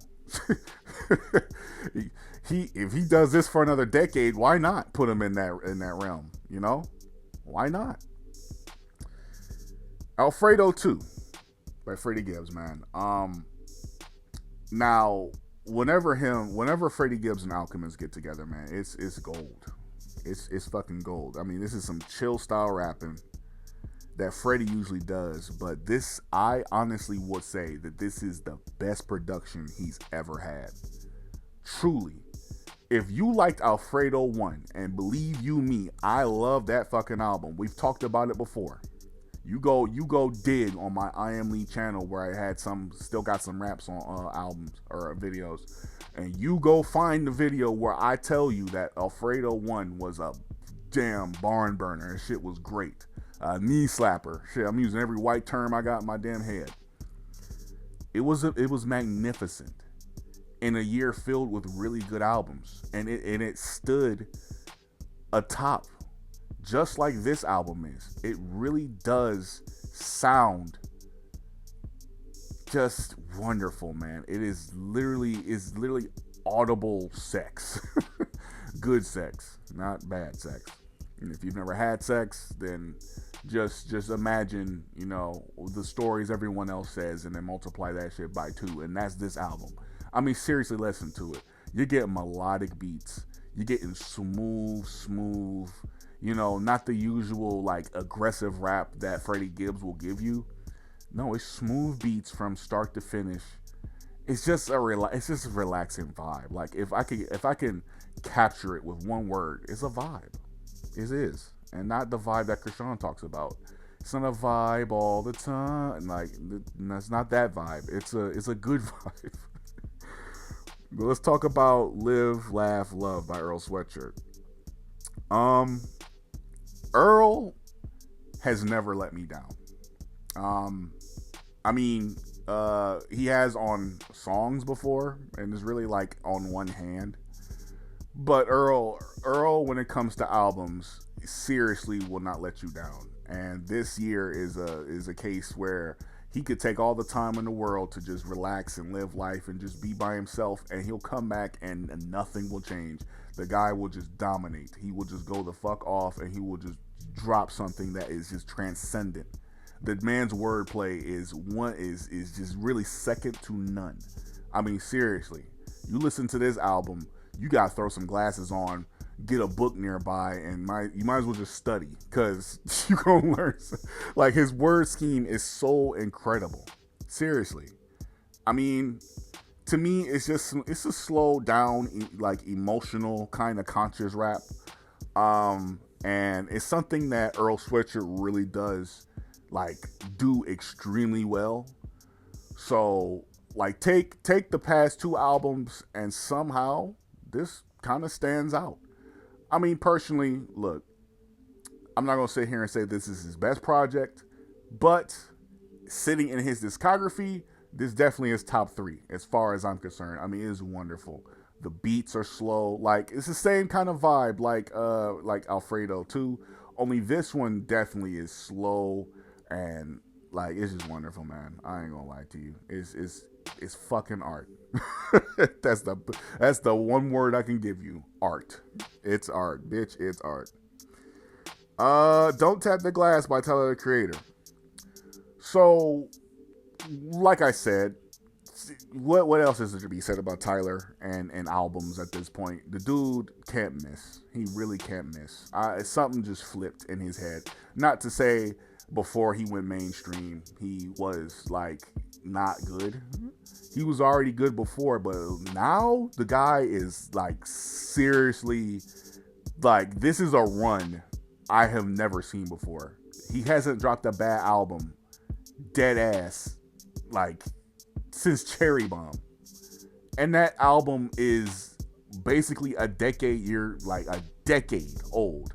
he if he does this for another decade, why not put him in that realm? You know, why not? Alfredo 2 by Freddie Gibbs, man. Now whenever Freddie Gibbs and Alchemist get together, man, it's gold. It's fucking gold. I mean, this is some chill style rapping that Freddie usually does, but this, I honestly would say that this is the best production he's ever had. Truly. If you liked Alfredo 1, and believe you me, I love that fucking album. We've talked about it before. You go dig on my I Am Lee channel where I had still got some raps on albums or videos. And you go find the video where I tell you that Alfredo 1 was a damn barn burner. And shit was great. Knee slapper. Shit, I'm using every white term I got in my damn head. It was magnificent in a year filled with really good albums. And it stood atop, just like this album is. It really does sound just wonderful, man. It is literally audible sex. Good sex, not bad sex. And if you've never had sex, then just imagine, you know, the stories everyone else says and then multiply that shit by 2, and that's this album. I mean, seriously, listen to it. You're getting melodic beats. You're getting smooth, you know, not the usual like aggressive rap that Freddie Gibbs will give you. No, it's smooth beats from start to finish. It's just a relaxing vibe. Like if I can capture it with one word, it's a vibe. It is, and not the vibe that Krishan talks about. It's not a vibe all the time. Like that's not that vibe. It's a good vibe. But let's talk about "Live, Laugh, Love" by Earl Sweatshirt. Earl has never let me down. I mean, he has on songs before, and it's really like on one hand. But Earl, when it comes to albums, seriously will not let you down. And this year is a case where he could take all the time in the world to just relax and live life and just be by himself, and he'll come back and nothing will change. The guy will just dominate. He will just go the fuck off, and he will just drop something that is just transcendent. The man's wordplay is just really second to none. I mean, seriously, you listen to this album, you gotta throw some glasses on, get a book nearby, and you might as well just study, because you gonna learn. Like, his word scheme is so incredible. Seriously, I mean, to me, it's a slow down, like emotional kind of conscious rap, and it's something that Earl Sweatshirt really does like do extremely well. So like take the past 2 albums and somehow this kind of stands out. I mean, personally, look, I'm not gonna sit here and say this is his best project, but sitting in his discography, this definitely is top 3 as far as I'm concerned. I mean, it is wonderful. The beats are slow, like it's the same kind of vibe like Alfredo 2, only this one definitely is slow. And like, it's just wonderful, man. I ain't gonna lie to you. It's fucking art. That's the one word I can give you. Art. It's art, bitch. It's art. Don't Tap the Glass by Tyler the Creator. So, like I said, what else is there to be said about Tyler and albums at this point? The dude can't miss. He really can't miss. Something just flipped in his head. Not to say before he went mainstream he was like not good. He was already good before, but now the guy is like seriously like this is a run I have never seen before. He hasn't dropped a bad album, dead ass, like since Cherry Bomb. And that album is basically a decade old.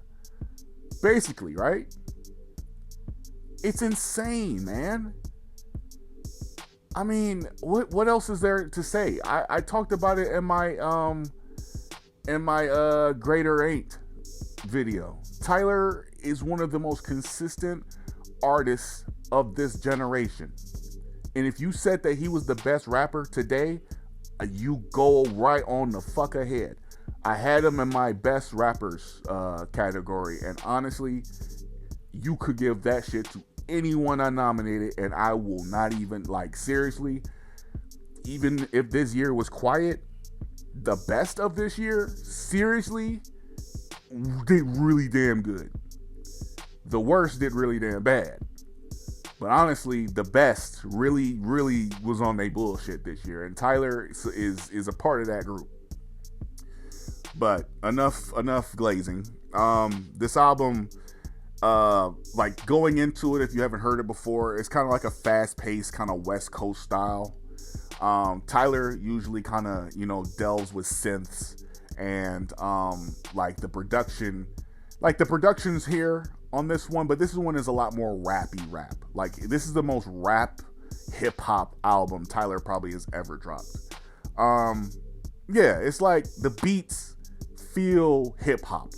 Basically, right? It's insane, man. I mean, what else is there to say? I talked about it in my Greater Ain't video. Tyler is one of the most consistent artists of this generation. And if you said that he was the best rapper today, you go right on the fuck ahead. I had him in my best rappers category, and honestly, you could give that shit to anyone I nominated, and I will not even, like, seriously, even if this year was quiet, the best of this year, seriously, did really damn good. The worst did really damn bad. But honestly, the best really was on their bullshit this year, and Tyler is a part of that group. But enough glazing. This album, like going into it, if you haven't heard it before, it's kind of like a fast-paced kind of West Coast style. Tyler usually kind of delves with synths and like the production's here on this one, but this one is a lot more rappy rap. Like, this is the most rap hip hop album Tyler probably has ever dropped. Yeah, it's like the beats feel hip hop,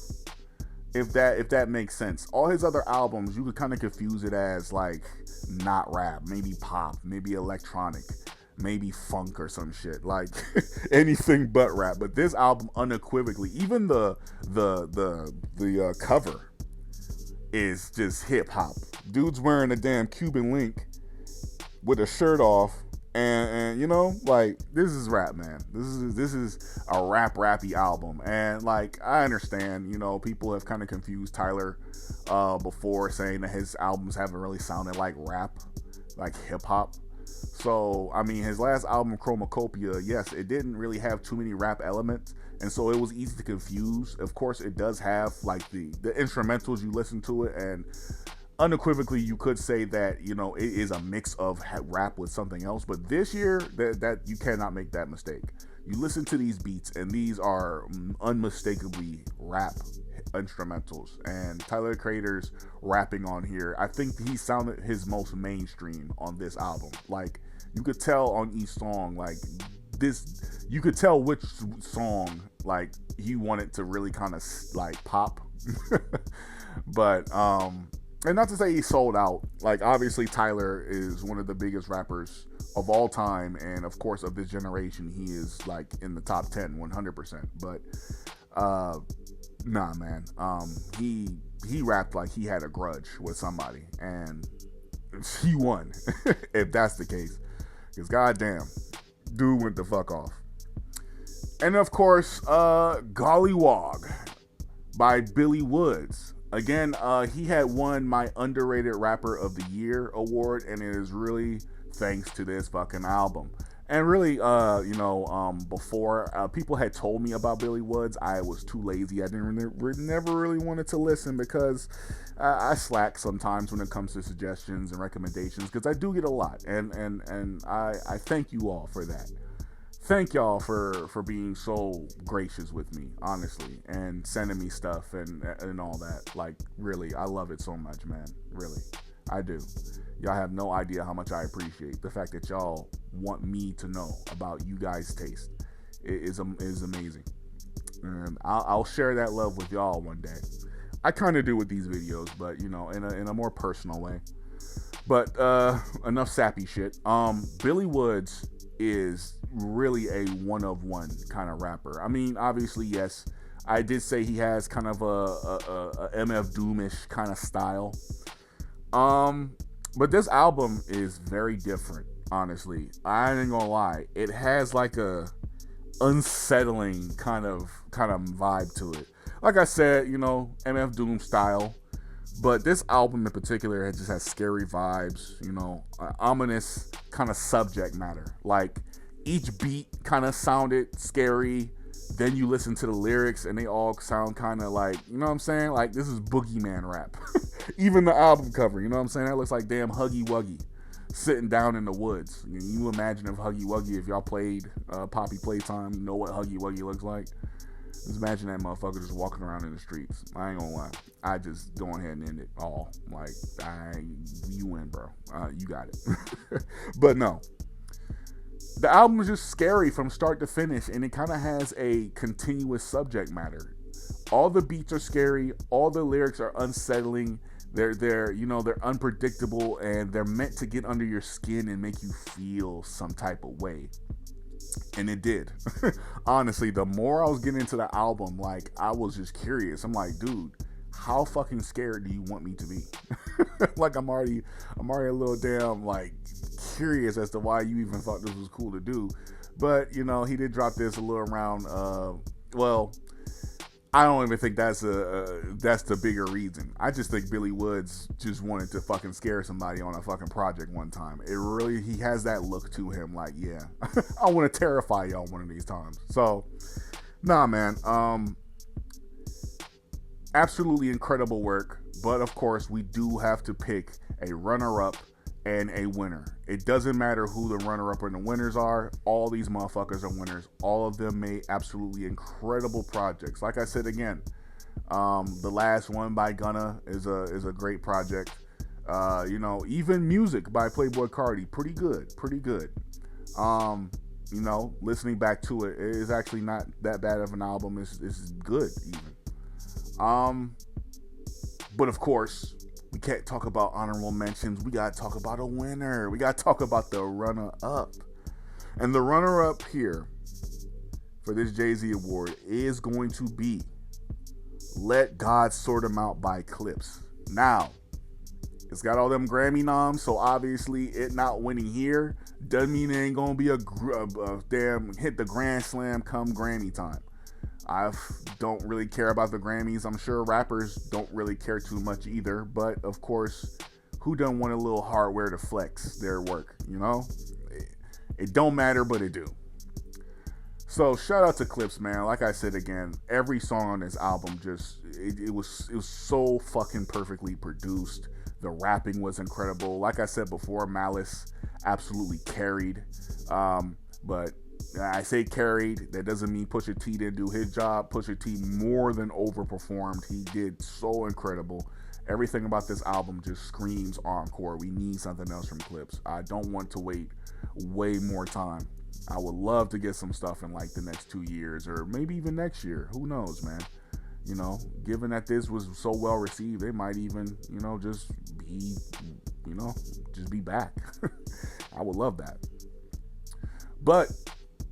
if that makes sense. All his other albums, you could kind of confuse it as like not rap, maybe pop, maybe electronic, maybe funk or some shit, like anything but rap. But this album, unequivocally, even the cover is just hip hop. Dude's wearing a damn Cuban link with a shirt off, and like, this is rap, man. This is a rappy album. And like, I understand, people have kind of confused Tyler before, saying that his albums haven't really sounded like rap, like hip hop. So, I mean, his last album, Chromacopia, yes, it didn't really have too many rap elements, and so it was easy to confuse. Of course, it does have like the instrumentals, you listen to it, and unequivocally you could say that it is a mix of rap with something else. But this year, that you cannot make that mistake. You listen to these beats, and these are unmistakably rap instrumentals, and Tyler the Creator's rapping on here, I think he sounded his most mainstream on this album. Like, you could tell on each song, like this, you could tell which song like he wanted to really kind of like pop. But and not to say he sold out. Like, obviously Tyler is one of the biggest rappers of all time, and of course of this generation. He is like in the top 10 100%. But nah, man, he rapped like he had a grudge with somebody, and he won. If that's the case, because goddamn, dude went the fuck off. And of course, Gollywog by Billy Woods. Again, he had won my Underrated Rapper of the Year award, and it is really thanks to this fucking album. And really, before people had told me about Billy Woods, I was too lazy. I never really wanted to listen, because I slack sometimes when it comes to suggestions and recommendations, because I do get a lot, and I thank you all for that. Thank y'all for being so gracious with me, honestly, and sending me stuff and all that. Like, really, I love it so much, man. Really, I do. Y'all have no idea how much I appreciate the fact that y'all want me to know about you guys' taste. It is amazing, and I'll share that love with y'all one day. I kind of do with these videos, but in a more personal way. But enough sappy shit. Billy Woods is really a one-of-one kind of rapper. I mean, obviously, yes, I did say he has kind of a MF Doomish kind of style. But this album is very different. Honestly, I ain't gonna lie. It has like a unsettling kind of vibe to it. Like I said, MF Doom style. But this album in particular just has scary vibes, ominous kind of subject matter. Like each beat kind of sounded scary. Then you listen to the lyrics and they all sound kind of like, you know what I'm saying? Like this is boogeyman rap. Even the album cover, you know what I'm saying? That looks like damn Huggy Wuggy sitting down in the woods. You imagine if Huggy Wuggy, if y'all played Poppy Playtime, you know what Huggy Wuggy looks like. Just imagine that motherfucker just walking around in the streets. I ain't gonna lie. I just go ahead and end it all. Like, you win, bro. You got it. But no. The album is just scary from start to finish, and it kind of has a continuous subject matter. All the beats are scary. All the lyrics are unsettling. They're unpredictable, and they're meant to get under your skin and make you feel some type of way. And it did. Honestly, the more I was getting into the album, like, I was just curious. I'm like, dude, how fucking scared do you want me to be? Like, I'm already a little damn, like, curious as to why you even thought this was cool to do. But, he did drop this a little around, I don't even think that's the bigger reason. I just think Billy Woods just wanted to fucking scare somebody on a fucking project one time. He has that look to him, like, yeah, I want to terrify y'all one of these times. So, nah, man, absolutely incredible work. But of course, we do have to pick a runner-up and a winner. It doesn't matter who the runner-up and the winners are. All these motherfuckers are winners. All of them made absolutely incredible projects. Like I said again, the last one by Gunna is a great project. Even Music by Playboi Carti, pretty good. Listening back to it, it is actually not that bad of an album. It's good even. But of course, we can't talk about honorable mentions. We gotta talk about a winner. We gotta talk about the runner-up. And the runner-up here for this Jay-Z award is going to be Let God Sort 'Em Out by Clips. Now, it's got all them Grammy noms, so obviously it not winning here doesn't mean it ain't gonna be a damn hit the Grand Slam come Grammy time. I don't really care about the Grammys. I'm sure rappers don't really care too much either. But of course, who doesn't want a little hardware to flex their work? It don't matter, but it do. So shout out to Clips, man. Like I said again, every song on this album it was so fucking perfectly produced. The rapping was incredible. Like I said before, Malice absolutely carried. But I say carried, that doesn't mean Pusha T didn't do his job. Pusha T more than overperformed. He did so incredible. Everything about this album just screams encore. We need something else from Clips. I don't want to wait way more time. I would love to get some stuff in like the next 2 years or maybe even next year. Who knows, man? Given that this was so well received, they might even, just be back. I would love that. But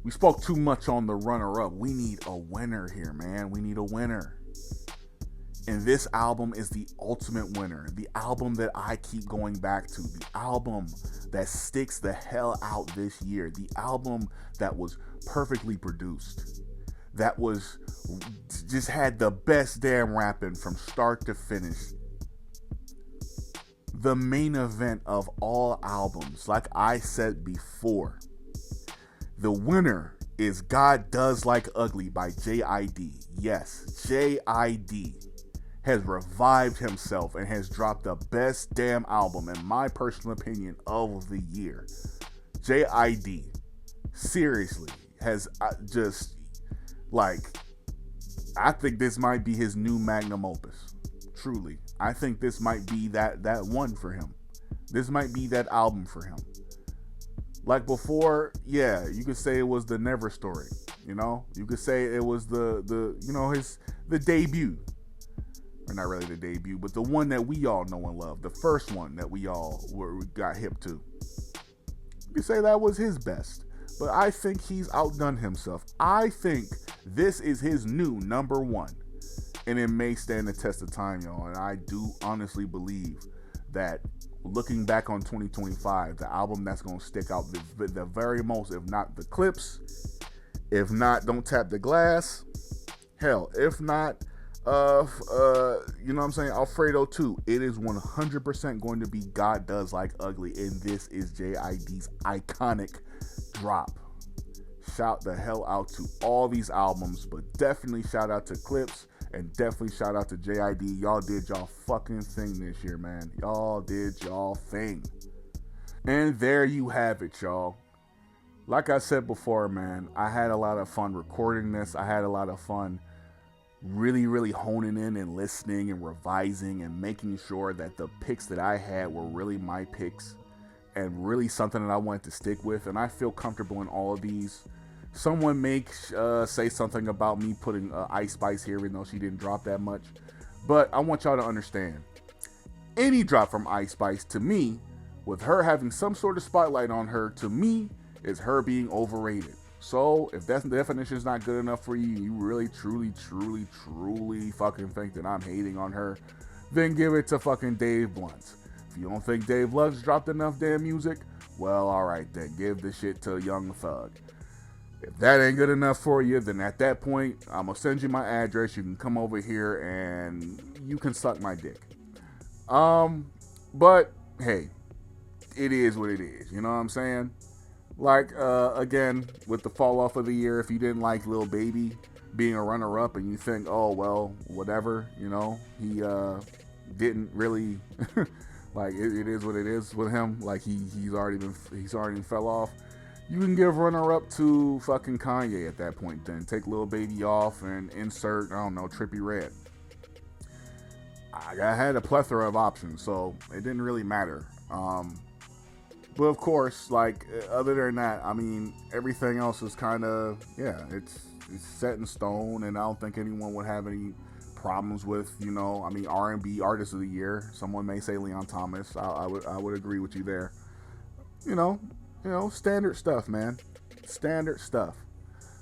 we spoke too much on the runner-up. We need a winner here, man. We need a winner. And this album is the ultimate winner. The album that I keep going back to. The album that sticks the hell out this year. The album that was perfectly produced. That was just had the best damn rapping from start to finish. The main event of all albums, like I said before. The winner is God Does Like Ugly by J.I.D. Yes, J.I.D. has revived himself and has dropped the best damn album, in my personal opinion, of the year. J.I.D. seriously has just, like, I think this might be his new magnum opus. Truly. I think this might be that one for him. This might be that album for him. Like before, yeah, you could say it was the Never Story, You could say it was the debut. Or not really the debut, but the one that we all know and love. The first one that we all got hip to. You could say that was his best. But I think he's outdone himself. I think This is his new number one. And it may stand the test of time, y'all. And I do honestly believe that looking back on 2025, the album that's going to stick out the very most, if not the Clips, if not Don't Tap the Glass, hell, if not, you know what I'm saying, Alfredo 2, it is 100% going to be God Does Like Ugly. And this is JID's iconic drop. Shout the hell out to all these albums, but definitely shout out to Clips. And definitely shout out to JID. Y'all did y'all fucking thing this year, man. Y'all did y'all thing. And there you have it, y'all. Like I said before, man, I had a lot of fun recording this. I had a lot of fun really honing in and listening and revising and making sure that the picks that I had were really my picks and really something that I wanted to stick with. And I feel comfortable in all of these. Someone may say something about me putting Ice Spice here, even though she didn't drop that much. But I want y'all to understand, any drop from Ice Spice, to me, with her having some sort of spotlight on her, to me, is her being overrated. So if that definition is not good enough for you, you really, truly fucking think that I'm hating on her, then give it to fucking Dave Blunt. If you don't think Dave Blunt's dropped enough damn music, well, alright then, give the shit to Young Thug. If that ain't good enough for you, then at that point, I'm going to send you my address. You can come over here and you can suck my dick. But, hey, it is what it is. You know what I'm saying? Like, again, with the fall off of the year, if you didn't like Lil Baby being a runner-up and you think, oh, well, whatever, you know, he didn't really, like, it is what it is with him. Like, he's already fell off. You can give runner-up to fucking Kanye at that point then. Take Lil Baby off and insert, I don't know, Trippie Redd. I had a plethora of options, so it didn't really matter. But of course, like, other than that, I mean, everything else is kind of, yeah, it's set in stone, and I don't think anyone would have any problems with, you know, I mean, R&B Artist of the Year. Someone may say Leon Thomas. I would agree with you there. You know, standard stuff, man. Standard stuff.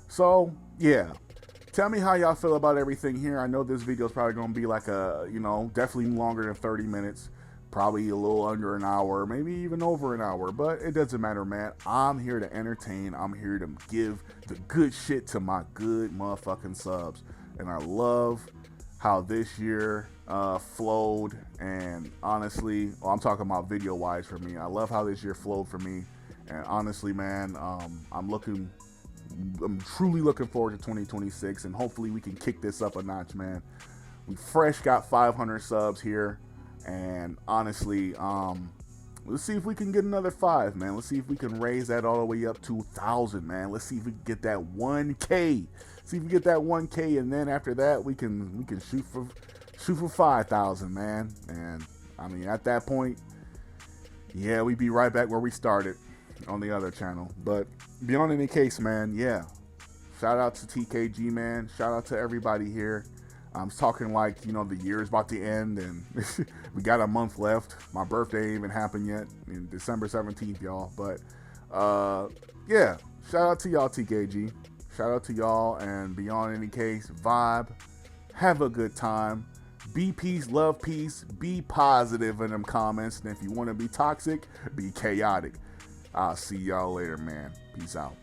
So, yeah. Tell me how y'all feel about everything here. I know this video is probably going to be like a, you know, definitely longer than 30 minutes. Probably a little under an hour, maybe even over an hour. But it doesn't matter, man. I'm here to entertain. I'm here to give the good shit to my good motherfucking subs. And I love how this year flowed. And honestly, I'm talking about video-wise for me. I love how this year flowed for me. And honestly, man, I'm truly looking forward to 2026, and hopefully we can kick this up a notch, man. We fresh got 500 subs here, and honestly, let's see if we can get another 5, man. Let's see if we can raise that all the way up to 1,000, man. Let's see if we can get that 1K. See if we get that 1K, and then after that, we can shoot for 5,000, man. And I mean, at that point, yeah, we'd be right back where we started on the other channel. But beyond any case, man, yeah, shout out to TKG, man. Shout out to everybody here. I'm talking like, you know, the year is about to end and we got a month left. My birthday ain't even happened yet, in December 17th, y'all. But yeah, shout out to y'all, TKG. Shout out to y'all, and beyond any case, vibe, have a good time, be peace, love peace, be positive in them comments, and if you want to be toxic, be chaotic. I'll see y'all later, man. Peace out.